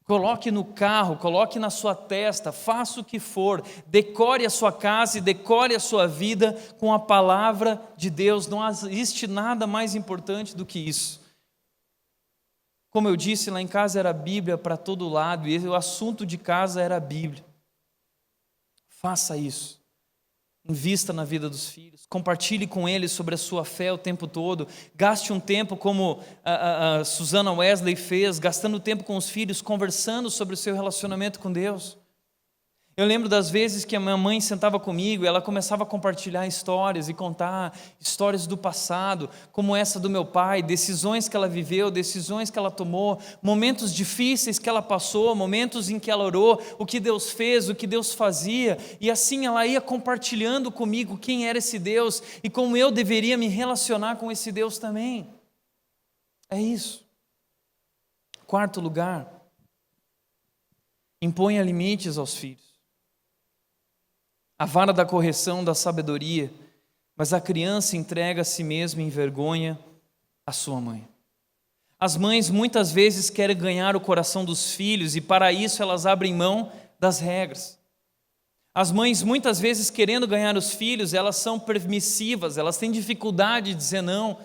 Coloque no carro, coloque na sua testa, faça o que for, decore a sua casa e decore a sua vida com a palavra de Deus. Não existe nada mais importante do que isso. Como eu disse, lá em casa era a Bíblia para todo lado, e o assunto de casa era a Bíblia. Faça isso. Invista na vida dos filhos, compartilhe com eles sobre a sua fé o tempo todo, gaste um tempo como a Susana Wesley fez, gastando tempo com os filhos, conversando sobre o seu relacionamento com Deus. Eu lembro das vezes que a minha mãe sentava comigo e ela começava a compartilhar histórias e contar histórias do passado, como essa do meu pai, decisões que ela viveu, decisões que ela tomou, momentos difíceis que ela passou, momentos em que ela orou, o que Deus fez, o que Deus fazia, e assim ela ia compartilhando comigo quem era esse Deus e como eu deveria me relacionar com esse Deus também. É isso. Quarto lugar, imponha limites aos filhos. A vara da correção da sabedoria, mas a criança entrega a si mesma em vergonha à sua mãe. As mães muitas vezes querem ganhar o coração dos filhos e para isso elas abrem mão das regras. As mães muitas vezes querendo ganhar os filhos, elas são permissivas, elas têm dificuldade de dizer não.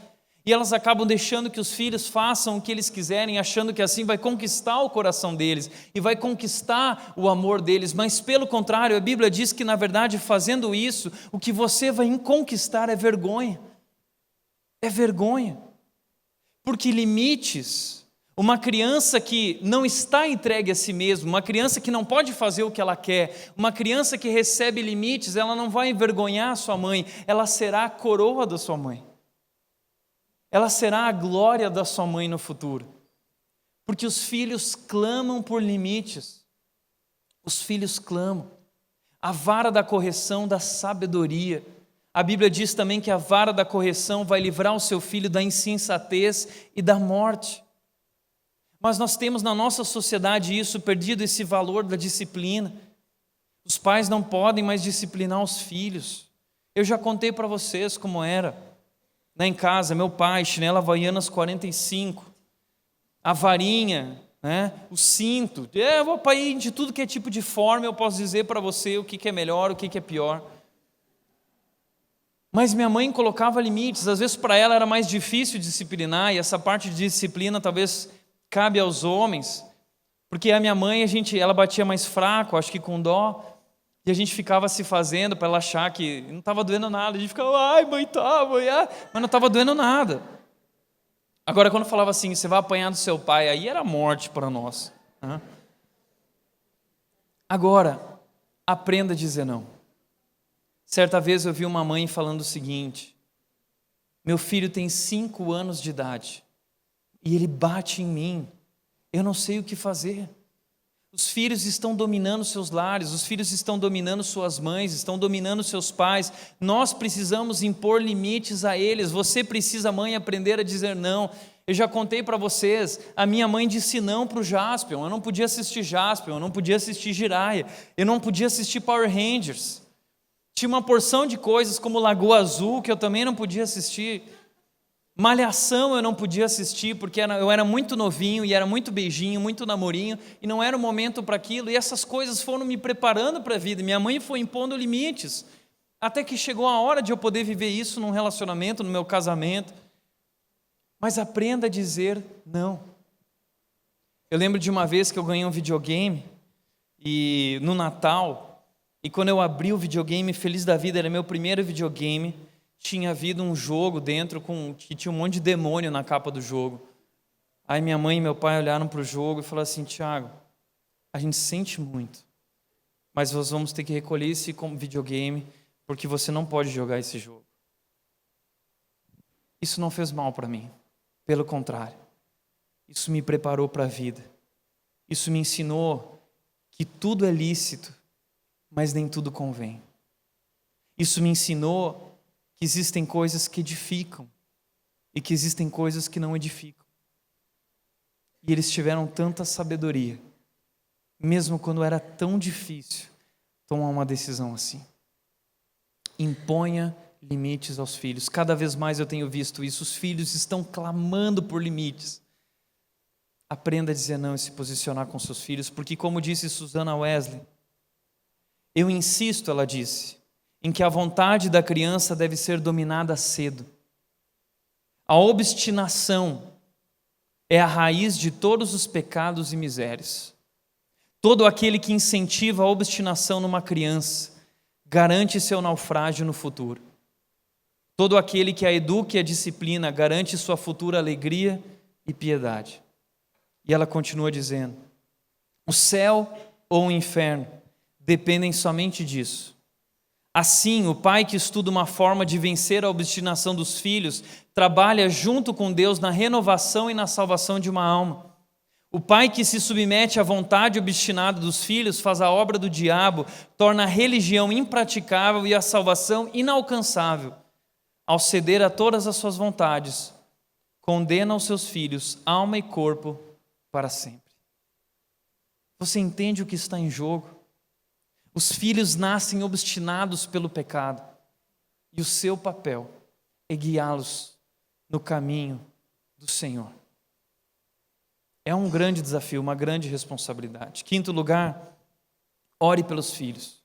E elas acabam deixando que os filhos façam o que eles quiserem, achando que assim vai conquistar o coração deles e vai conquistar o amor deles. Mas pelo contrário, a Bíblia diz que na verdade fazendo isso, o que você vai conquistar é vergonha. É vergonha. Porque limites, uma criança que não está entregue a si mesma, uma criança que não pode fazer o que ela quer, uma criança que recebe limites, ela não vai envergonhar a sua mãe, ela será a coroa da sua mãe. Ela será a glória da sua mãe no futuro. Porque os filhos clamam por limites. Os filhos clamam. A vara da correção da sabedoria. A Bíblia diz também que a vara da correção vai livrar o seu filho da insensatez e da morte. Mas nós temos na nossa sociedade isso, perdido esse valor da disciplina. Os pais não podem mais disciplinar os filhos. Eu já contei para vocês como era. Lá em casa, meu pai, chinela Havaianas 45, a varinha, né, o cinto. Eu vou para ir de tudo que é tipo de forma, eu posso dizer para você o que é melhor, o que é pior. Mas minha mãe colocava limites, às vezes para ela era mais difícil disciplinar, e essa parte de disciplina talvez cabe aos homens, porque a minha mãe, ela batia mais fraco, acho que com dó, e a gente ficava se fazendo para ela achar que não estava doendo nada. A gente ficava, ai, mãe, tá, mãe, mas não estava doendo nada. Agora, quando falava assim, você vai apanhar do seu pai, aí era morte para nós. Agora, aprenda a dizer não. Certa vez eu vi uma mãe falando o seguinte: meu filho tem 5 anos de idade e ele bate em mim, eu não sei o que fazer. Os filhos estão dominando seus lares, os filhos estão dominando suas mães, estão dominando seus pais. Nós precisamos impor limites a eles. Você precisa, mãe, aprender a dizer não. Eu já contei para vocês, a minha mãe disse não para o Jaspion. Eu não podia assistir Jaspion, eu não podia assistir Jiraiya, eu não podia assistir Power Rangers. Tinha uma porção de coisas como Lagoa Azul que eu também não podia assistir. Malhação eu não podia assistir porque eu era muito novinho e era muito beijinho, muito namorinho e não era o momento para aquilo, e essas coisas foram me preparando para a vida. Minha mãe foi impondo limites até que chegou a hora de eu poder viver isso num relacionamento, no meu casamento. Mas aprenda a dizer não. Eu lembro de uma vez que eu ganhei um videogame e no Natal, e quando eu abri o videogame, feliz da vida, era meu primeiro videogame, tinha havido um jogo dentro que tinha um monte de demônio na capa do jogo. Aí minha mãe e meu pai olharam para o jogo e falaram assim: Tiago, a gente sente muito, mas nós vamos ter que recolher esse videogame porque você não pode jogar esse jogo. Isso não fez mal para mim, pelo contrário, isso me preparou para a vida. Isso me ensinou que tudo é lícito, mas nem tudo convém. Isso me ensinou que existem coisas que edificam e que existem coisas que não edificam. E eles tiveram tanta sabedoria, mesmo quando era tão difícil tomar uma decisão assim. Imponha limites aos filhos. Cada vez mais eu tenho visto isso. Os filhos estão clamando por limites. Aprenda a dizer não e se posicionar com seus filhos, porque como disse Susana Wesley, eu insisto, ela disse, em que a vontade da criança deve ser dominada cedo. A obstinação é a raiz de todos os pecados e misérias. Todo aquele que incentiva a obstinação numa criança garante seu naufrágio no futuro. Todo aquele que a educa e a disciplina garante sua futura alegria e piedade. E ela continua dizendo: o céu ou o inferno dependem somente disso. Assim, o pai que estuda uma forma de vencer a obstinação dos filhos trabalha junto com Deus na renovação e na salvação de uma alma. O pai que se submete à vontade obstinada dos filhos faz a obra do diabo, torna a religião impraticável e a salvação inalcançável. Ao ceder a todas as suas vontades, condena os seus filhos, alma e corpo, para sempre. Você entende o que está em jogo? Os filhos nascem obstinados pelo pecado, e o seu papel é guiá-los no caminho do Senhor. É um grande desafio, uma grande responsabilidade. Quinto lugar, ore pelos filhos.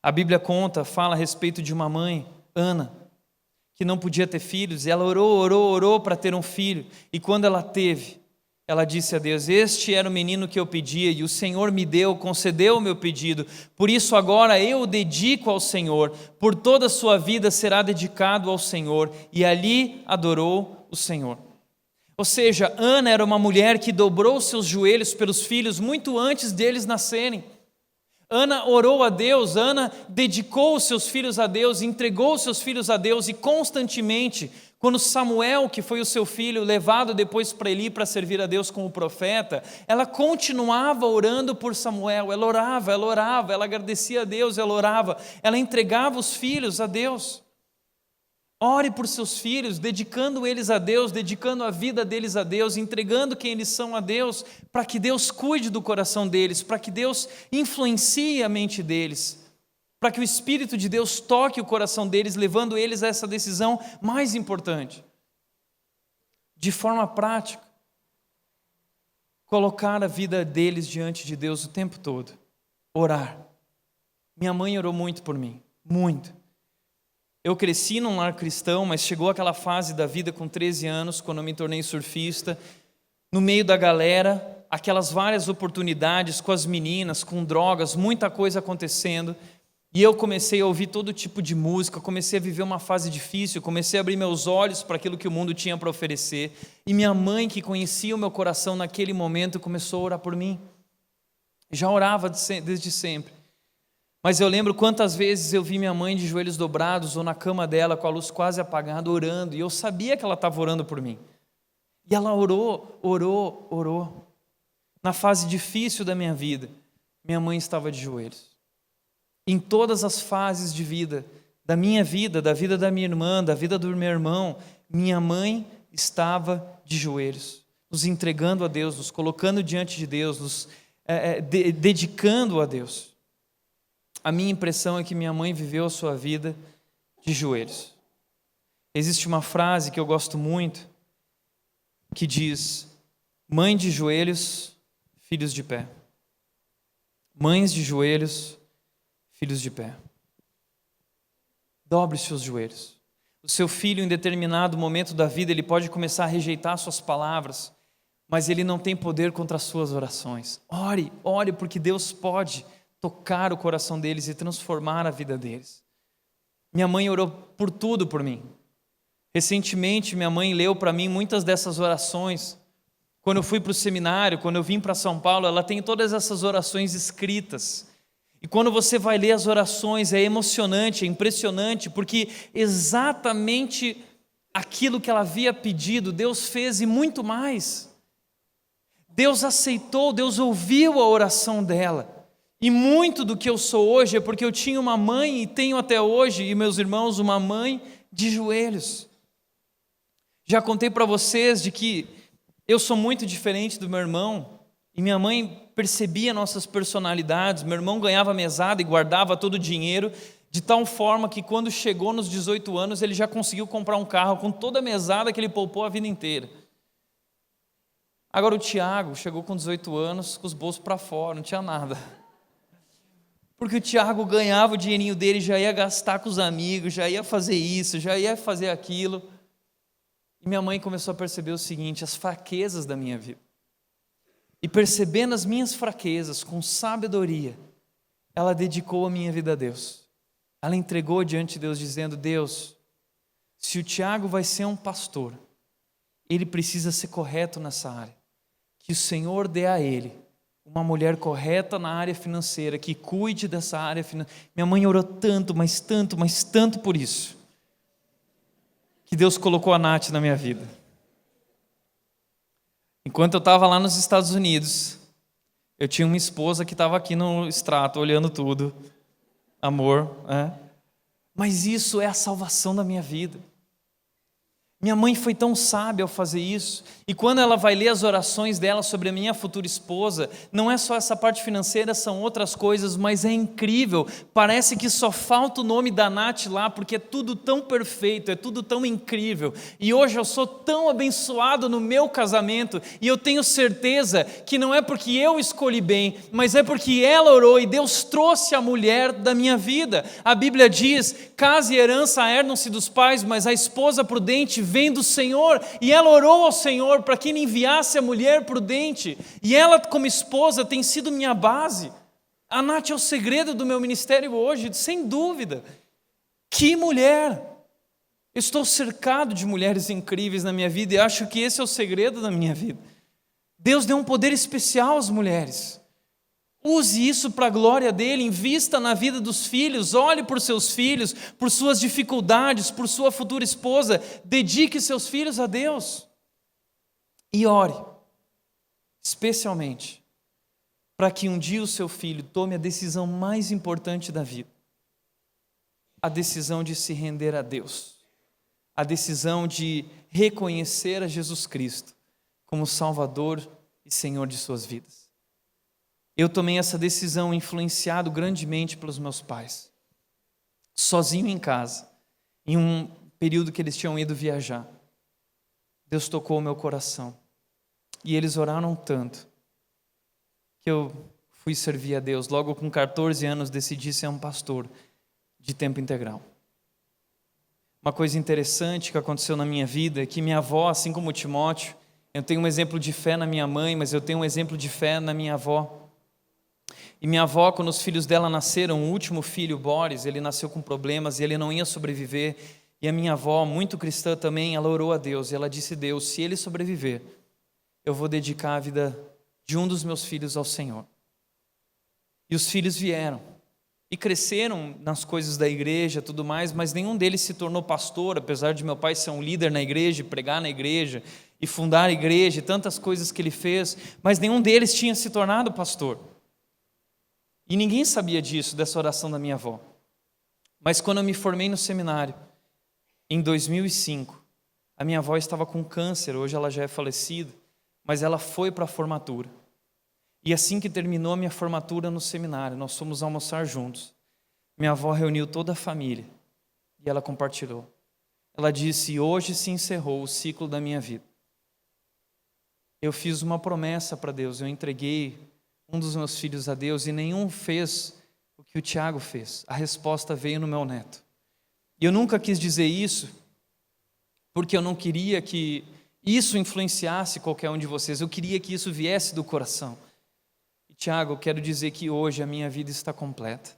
A Bíblia fala a respeito de uma mãe, Ana, que não podia ter filhos, e ela orou para ter um filho, e quando ela teve, ela disse a Deus: este era o menino que eu pedia, e o Senhor me deu, concedeu o meu pedido, por isso agora eu o dedico ao Senhor, por toda a sua vida será dedicado ao Senhor, e ali adorou o Senhor. Ou seja, Ana era uma mulher que dobrou seus joelhos pelos filhos muito antes deles nascerem. Ana orou a Deus, Ana dedicou os seus filhos a Deus, entregou os seus filhos a Deus, e constantemente, quando Samuel, que foi o seu filho, levado depois para Eli para servir a Deus como profeta, ela continuava orando por Samuel, ela orava, ela agradecia a Deus, ela orava, ela entregava os filhos a Deus. Ore por seus filhos, dedicando eles a Deus, dedicando a vida deles a Deus, entregando quem eles são a Deus, para que Deus cuide do coração deles, para que Deus influencie a mente deles, para que o Espírito de Deus toque o coração deles, levando eles a essa decisão mais importante. De forma prática, colocar a vida deles diante de Deus o tempo todo. Orar. Minha mãe orou muito por mim, muito. Eu cresci num lar cristão, mas chegou aquela fase da vida com 13 anos, quando eu me tornei surfista, no meio da galera, aquelas várias oportunidades com as meninas, com drogas, muita coisa acontecendo, e eu comecei a ouvir todo tipo de música, comecei a viver uma fase difícil, comecei a abrir meus olhos para aquilo que o mundo tinha para oferecer, e minha mãe, que conhecia o meu coração naquele momento, começou a orar por mim. Já orava desde sempre. Mas eu lembro quantas vezes eu vi minha mãe de joelhos dobrados ou na cama dela com a luz quase apagada orando, e eu sabia que ela estava orando por mim. E ela orou. Na fase difícil da minha vida, minha mãe estava de joelhos. Em todas as fases de vida, da minha vida, da vida da minha irmã, da vida do meu irmão, minha mãe estava de joelhos, nos entregando a Deus, nos colocando diante de Deus, nos dedicando a Deus. A minha impressão é que minha mãe viveu a sua vida de joelhos. Existe uma frase que eu gosto muito, que diz: mãe de joelhos, filhos de pé. Mães de joelhos, filhos de pé. Dobre os seus joelhos. O seu filho, em determinado momento da vida, ele pode começar a rejeitar suas palavras, mas ele não tem poder contra as suas orações. Ore, porque Deus pode tocar o coração deles e transformar a vida deles. Minha mãe orou por tudo por mim. Recentemente, minha mãe leu para mim muitas dessas orações. Quando eu fui para o seminário, quando eu vim para São Paulo, ela tem todas essas orações escritas. E quando você vai ler as orações, é emocionante, é impressionante, porque exatamente aquilo que ela havia pedido, Deus fez e muito mais. Deus aceitou, Deus ouviu a oração dela. E muito do que eu sou hoje é porque eu tinha uma mãe, e tenho até hoje, e meus irmãos, uma mãe de joelhos. Já contei para vocês de que eu sou muito diferente do meu irmão, e minha mãe percebia nossas personalidades. Meu irmão ganhava mesada e guardava todo o dinheiro, de tal forma que quando chegou nos 18 anos, ele já conseguiu comprar um carro com toda a mesada que ele poupou a vida inteira. Agora o Tiago chegou com 18 anos, com os bolsos para fora, não tinha nada. Porque o Tiago ganhava o dinheirinho dele, já ia gastar com os amigos, já ia fazer isso, já ia fazer aquilo. E minha mãe começou a perceber o seguinte: as fraquezas da minha vida. E percebendo as minhas fraquezas com sabedoria, ela dedicou a minha vida a Deus. Ela entregou diante de Deus, dizendo: Deus, se o Tiago vai ser um pastor, ele precisa ser correto nessa área. Que o Senhor dê a ele uma mulher correta na área financeira, que cuide dessa área financeira. Minha mãe orou tanto, mas tanto por isso, que Deus colocou a Nath na minha vida. Enquanto eu estava lá nos Estados Unidos, eu tinha uma esposa que estava aqui no extrato, olhando tudo. Amor, Mas isso é a salvação da minha vida. Minha mãe foi tão sábia ao fazer isso, e quando ela vai ler as orações dela sobre a minha futura esposa, não é só essa parte financeira, são outras coisas, mas é incrível, parece que só falta o nome da Nath lá, porque é tudo tão perfeito, é tudo tão incrível, e hoje eu sou tão abençoado no meu casamento, e eu tenho certeza que não é porque eu escolhi bem, mas é porque ela orou, e Deus trouxe a mulher da minha vida. A Bíblia diz: casa e herança herdam-se dos pais, mas a esposa prudente vem do Senhor, e ela orou ao Senhor para que Ele enviasse a mulher prudente, e ela como esposa tem sido minha base. A Nath é o segredo do meu ministério hoje, sem dúvida. Que mulher! Eu estou cercado de mulheres incríveis na minha vida, e acho que esse é o segredo da minha vida. Deus deu um poder especial às mulheres. Use isso para a glória dele, invista na vida dos filhos, olhe por seus filhos, por suas dificuldades, por sua futura esposa, dedique seus filhos a Deus. E ore, especialmente, para que um dia o seu filho tome a decisão mais importante da vida, a decisão de se render a Deus, a decisão de reconhecer a Jesus Cristo como Salvador e Senhor de suas vidas. Eu tomei essa decisão influenciado grandemente pelos meus pais, sozinho em casa, em um período que eles tinham ido viajar. Deus tocou o meu coração, e eles oraram tanto, que eu fui servir a Deus. Logo com 14 anos decidi ser um pastor de tempo integral. Uma coisa interessante que aconteceu na minha vida é que minha avó, assim como Timóteo, eu tenho um exemplo de fé na minha mãe, mas eu tenho um exemplo de fé na minha avó. E minha avó, quando os filhos dela nasceram, o último filho, Boris, ele nasceu com problemas e ele não ia sobreviver. E a minha avó, muito cristã também, ela orou a Deus e ela disse: Deus, se ele sobreviver, eu vou dedicar a vida de um dos meus filhos ao Senhor. E os filhos vieram e cresceram nas coisas da igreja, tudo mais, mas nenhum deles se tornou pastor, apesar de meu pai ser um líder na igreja, pregar na igreja e fundar a igreja, e tantas coisas que ele fez, mas nenhum deles tinha se tornado pastor. E ninguém sabia disso, dessa oração da minha avó. Mas quando eu me formei no seminário, em 2005, a minha avó estava com câncer, hoje ela já é falecida, mas ela foi para a formatura. E assim que terminou a minha formatura no seminário, nós fomos almoçar juntos. Minha avó reuniu toda a família e ela compartilhou. Ela disse: hoje se encerrou o ciclo da minha vida. Eu fiz uma promessa para Deus, eu entreguei um dos meus filhos a Deus e nenhum fez o que o Tiago fez. A resposta veio no meu neto. E eu nunca quis dizer isso porque eu não queria que isso influenciasse qualquer um de vocês. Eu queria que isso viesse do coração. E Tiago, eu quero dizer que hoje a minha vida está completa.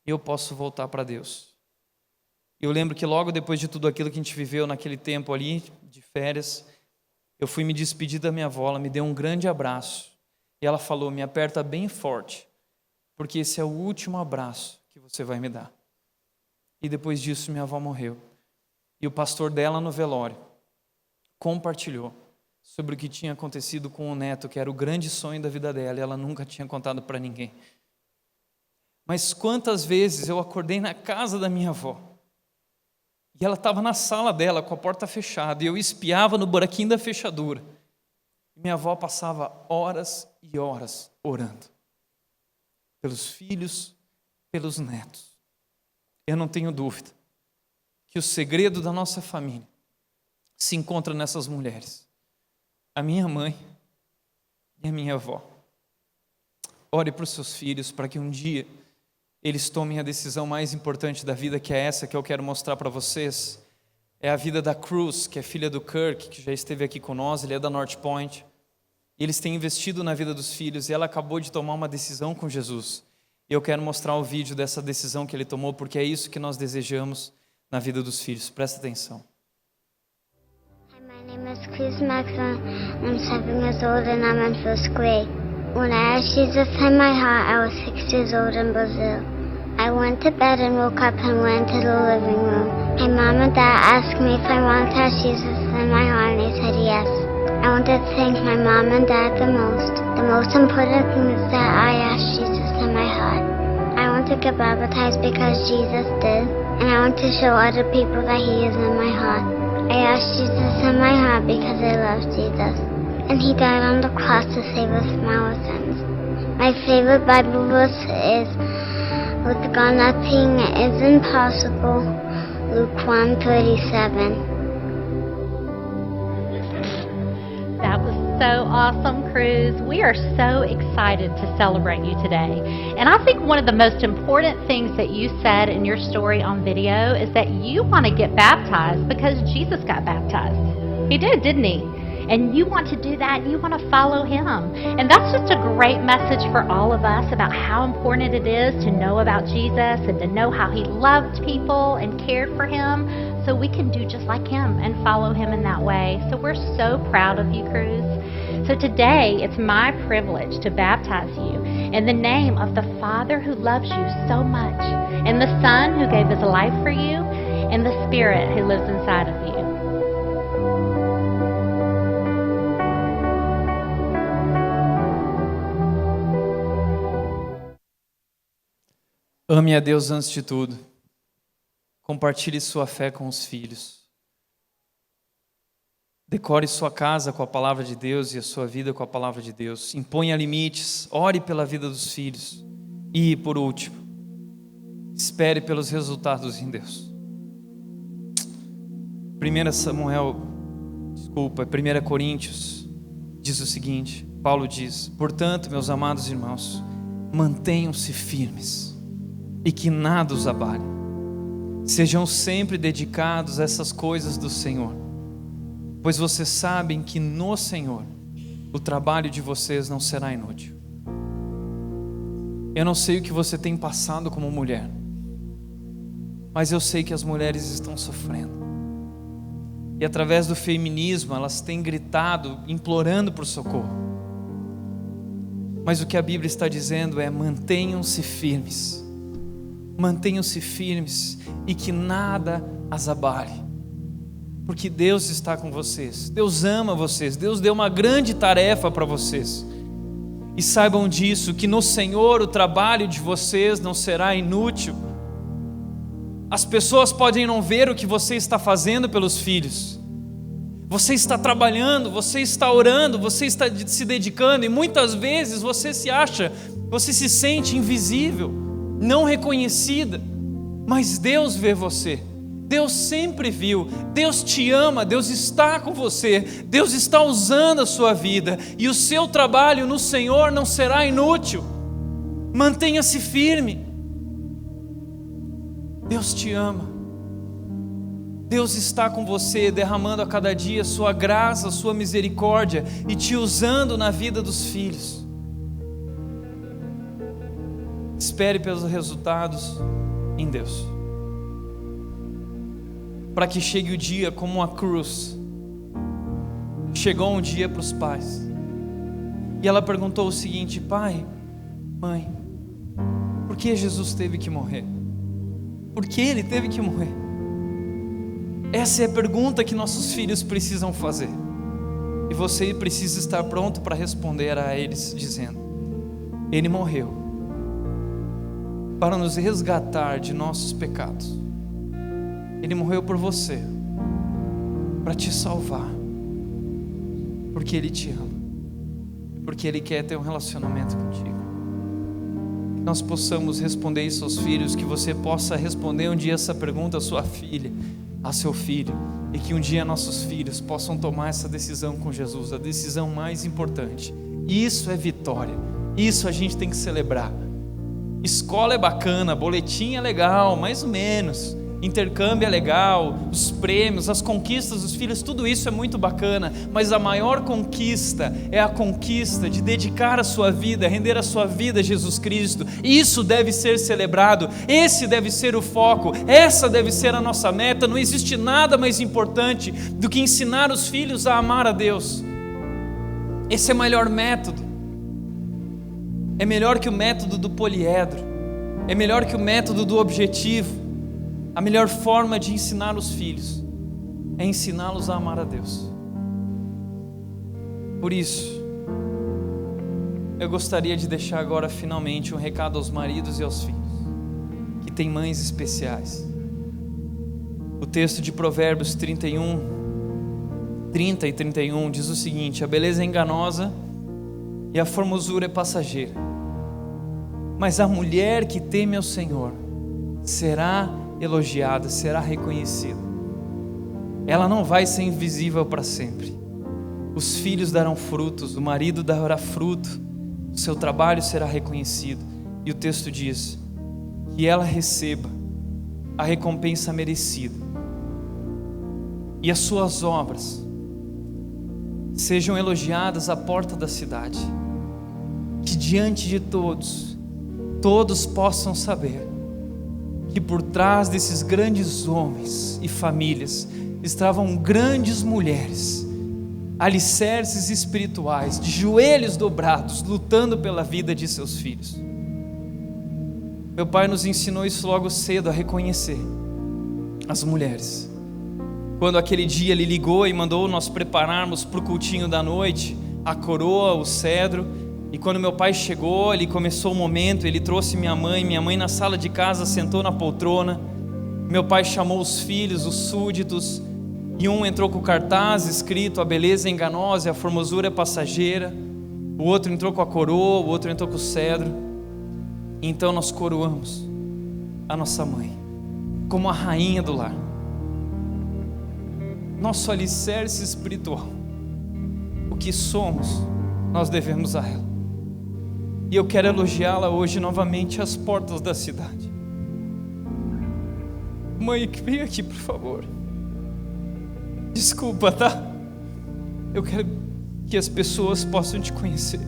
Eu posso voltar para Deus. Eu lembro que logo depois de tudo aquilo que a gente viveu naquele tempo ali, de férias, eu fui me despedir da minha avó, ela me deu um grande abraço. E ela falou: me aperta bem forte, porque esse é o último abraço que você vai me dar. E depois disso minha avó morreu. E o pastor dela no velório compartilhou sobre o que tinha acontecido com o neto, que era o grande sonho da vida dela, e ela nunca tinha contado para ninguém. Mas quantas vezes eu acordei na casa da minha avó, e ela estava na sala dela com a porta fechada, e eu espiava no buraquinho da fechadura. Minha avó passava horas e horas orando pelos filhos, pelos netos. Eu não tenho dúvida que o segredo da nossa família se encontra nessas mulheres, a minha mãe e a minha avó. Ore para os seus filhos para que um dia eles tomem a decisão mais importante da vida, que é essa que eu quero mostrar para vocês. É a vida da Cruz, que é filha do Kirk, que já esteve aqui com nós, ele é da North Point. Eles têm investido na vida dos filhos e ela acabou de tomar uma decisão com Jesus. Eu quero mostrar o vídeo dessa decisão que ele tomou, porque é isso que nós desejamos na vida dos filhos. Presta atenção. Hi, my name is Cruz Maxwell. I'm 7 years old and I'm in first grade. When I asked Jesus in my heart, I was 6 years old in Brazil. I went to bed and woke up and went to the living room. My mom and dad asked me if I wanted to ask Jesus in my heart, and they said yes. I wanted to thank my mom and dad the most. The most important thing is that I asked Jesus in my heart. I want to get baptized because Jesus did, and I want to show other people that He is in my heart. I asked Jesus in my heart because I love Jesus, and He died on the cross to save us from our sins. My favorite Bible verse is, with God nothing is impossible, Luke 1:37. That was so awesome, Cruz. We are so excited to celebrate you today. And I think one of the most important things that you said in your story on video is that you want to get baptized because Jesus got baptized. He did, didn't he? And you want to do that, you want to follow Him. And that's just a great message for all of us about how important it is to know about Jesus and to know how He loved people and cared for Him, so we can do just like Him and follow Him in that way. So we're so proud of you, Cruz. So today, it's my privilege to baptize you in the name of the Father who loves you so much, and the Son who gave His life for you, and the Spirit who lives inside of you. Ame a Deus antes de tudo. Compartilhe sua fé com os filhos. Decore sua casa com a palavra de Deus e a sua vida com a palavra de Deus. Imponha limites. Ore pela vida dos filhos. E, por último, espere pelos resultados em Deus. 1 Coríntios diz o seguinte. Paulo diz: portanto, meus amados irmãos, mantenham-se firmes e que nada os abale. Sejam sempre dedicados a essas coisas do Senhor, pois vocês sabem que no Senhor o trabalho de vocês não será inútil. Eu não sei o que você tem passado como mulher, mas eu sei que as mulheres estão sofrendo. E através do feminismo elas têm gritado, implorando por socorro. Mas o que a Bíblia está dizendo é: mantenham-se firmes. Mantenham-se firmes e que nada as abale, porque Deus está com vocês, Deus ama vocês, Deus deu uma grande tarefa para vocês. E saibam disso, que no Senhor o trabalho de vocês não será inútil. As pessoas podem não ver o que você está fazendo pelos filhos. Você está trabalhando, você está orando, você está se dedicando, e muitas vezes você se sente invisível, não reconhecida, mas Deus vê você. Deus sempre viu. Deus te ama, Deus está com você, Deus está usando a sua vida, e o seu trabalho no Senhor não será inútil. Mantenha-se firme. Deus te ama. Deus está com você, derramando a cada dia sua graça, sua misericórdia, e te usando na vida dos filhos. Espere pelos resultados em Deus, para que chegue o dia como uma cruz. Chegou um dia para os pais, e ela perguntou o seguinte: pai, mãe, por que Jesus teve que morrer? Por que Ele teve que morrer? Essa é a pergunta que nossos filhos precisam fazer, e você precisa estar pronto para responder a eles, dizendo: Ele morreu para nos resgatar de nossos pecados. Ele morreu por você, para te salvar, porque Ele te ama, porque Ele quer ter um relacionamento contigo. Que nós possamos responder isso aos filhos, que você possa responder um dia essa pergunta à sua filha, a seu filho, e que um dia nossos filhos possam tomar essa decisão com Jesus, a decisão mais importante. Isso é vitória, isso a gente tem que celebrar. Escola é bacana, boletim é legal, mais ou menos. intercâmbio é legal, os prêmios, as conquistas dos filhos, tudo isso é muito bacana, mas a maior conquista é a conquista de dedicar a sua vida, render a sua vida a Jesus Cristo. Isso deve ser celebrado, esse deve ser o foco, essa deve ser a nossa meta. Não existe nada mais importante do que ensinar os filhos a amar a Deus. Esse é o melhor método, é melhor que o método do poliedro, é melhor que o método do objetivo. A melhor forma de ensinar os filhos é ensiná-los a amar a Deus. Por isso, eu gostaria de deixar agora finalmente um recado aos maridos e aos filhos que têm mães especiais. O texto de Provérbios 30 e 31 diz o seguinte: a beleza é enganosa e a formosura é passageira, mas a mulher que teme ao Senhor será elogiada, será reconhecida. Ela não vai ser invisível para sempre. Os filhos darão frutos, o marido dará fruto, o seu trabalho será reconhecido. E o texto diz que ela receba a recompensa merecida e as suas obras sejam elogiadas à porta da cidade, que diante de todos possam saber que por trás desses grandes homens e famílias estavam grandes mulheres, alicerces espirituais, de joelhos dobrados, lutando pela vida de seus filhos. Meu pai nos ensinou isso logo cedo, a reconhecer as mulheres. Quando aquele dia ele ligou e mandou nós prepararmos para o cultinho da noite, a coroa, o cedro. E quando meu pai chegou, ele começou o momento, ele trouxe minha mãe na sala de casa sentou na poltrona. Meu pai chamou os filhos, os súditos, e um entrou com o cartaz escrito: a beleza é enganosa e a formosura é passageira. O outro entrou com a coroa, o outro entrou com o cedro. E então nós coroamos a nossa mãe como a rainha do lar, nosso alicerce espiritual. O que somos, nós devemos a ela. E eu quero elogiá-la hoje novamente às portas da cidade. Mãe, vem aqui, por favor. Desculpa, tá? Eu quero que as pessoas possam te conhecer.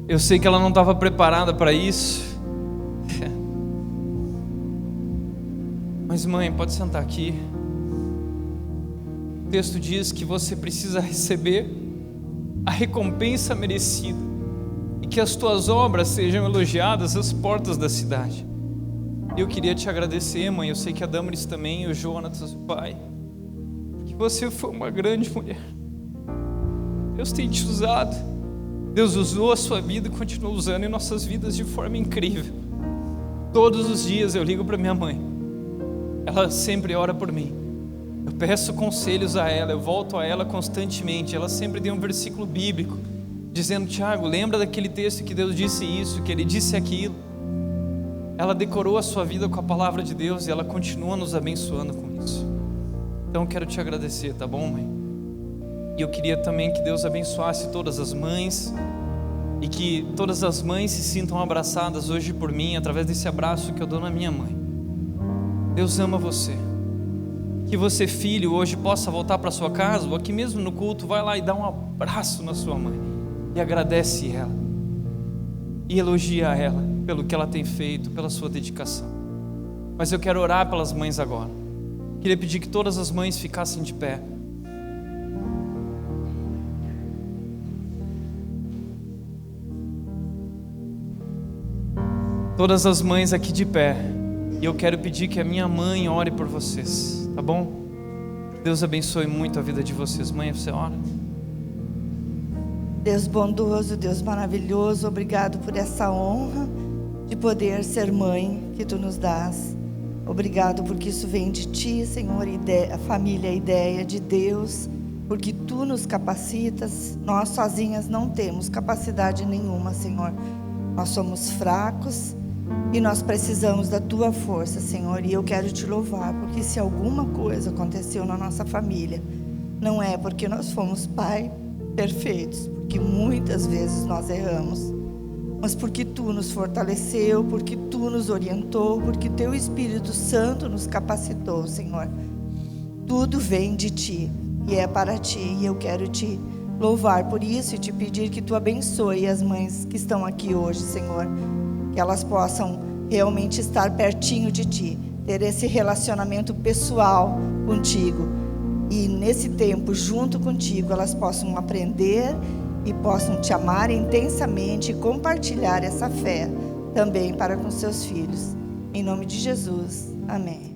Eu sei que ela não estava preparada para isso. Mas mãe, pode sentar aqui. O texto diz que você precisa receber a recompensa merecida e que as tuas obras sejam elogiadas às portas da cidade. Eu queria te agradecer, mãe. Eu sei que a Damaris também, e o Jonatas, o pai, que você foi uma grande mulher. Deus tem te usado. Deus usou a sua vida e continua usando em nossas vidas de forma incrível. Todos os dias eu ligo para minha mãe, ela sempre ora por mim, eu peço conselhos a ela, eu volto a ela constantemente. Ela sempre tem um versículo bíblico dizendo: Tiago, lembra daquele texto que Deus disse isso, que Ele disse aquilo. Ela decorou a sua vida com a palavra de Deus e ela continua nos abençoando com isso. Então eu quero te agradecer, tá bom, mãe? E eu queria também que Deus abençoasse todas as mães e que todas as mães se sintam abraçadas hoje por mim, através desse abraço que eu dou na minha mãe. Deus ama você. Que você, filho, hoje possa voltar para sua casa ou aqui mesmo no culto, vai lá e dá um abraço na sua mãe e agradece ela e elogia ela pelo que ela tem feito, pela sua dedicação. Mas eu quero orar pelas mães agora. Queria pedir que todas as mães ficassem de pé. Todas as mães aqui de pé. E eu quero pedir que a minha mãe ore por vocês, tá bom? Deus abençoe muito a vida de vocês. Mãe, você ora? Deus bondoso, Deus maravilhoso, obrigado por essa honra de poder ser mãe que Tu nos dás. Obrigado porque isso vem de Ti, Senhor, a família, a ideia de Deus, porque Tu nos capacitas. Nós sozinhas não temos capacidade nenhuma, Senhor. Nós somos fracos e nós precisamos da tua força, Senhor. E eu quero te louvar, porque se alguma coisa aconteceu na nossa família, não é porque nós fomos pais perfeitos, porque muitas vezes nós erramos, mas porque tu nos fortaleceu, porque tu nos orientou, porque teu Espírito Santo nos capacitou, Senhor. Tudo vem de ti e é para ti, e eu quero te louvar por isso e te pedir que tu abençoe as mães que estão aqui hoje, Senhor, que elas possam realmente estar pertinho de ti, ter esse relacionamento pessoal contigo, e nesse tempo, junto contigo, elas possam aprender e possam te amar intensamente e compartilhar essa fé também para com seus filhos. Em nome de Jesus, amém.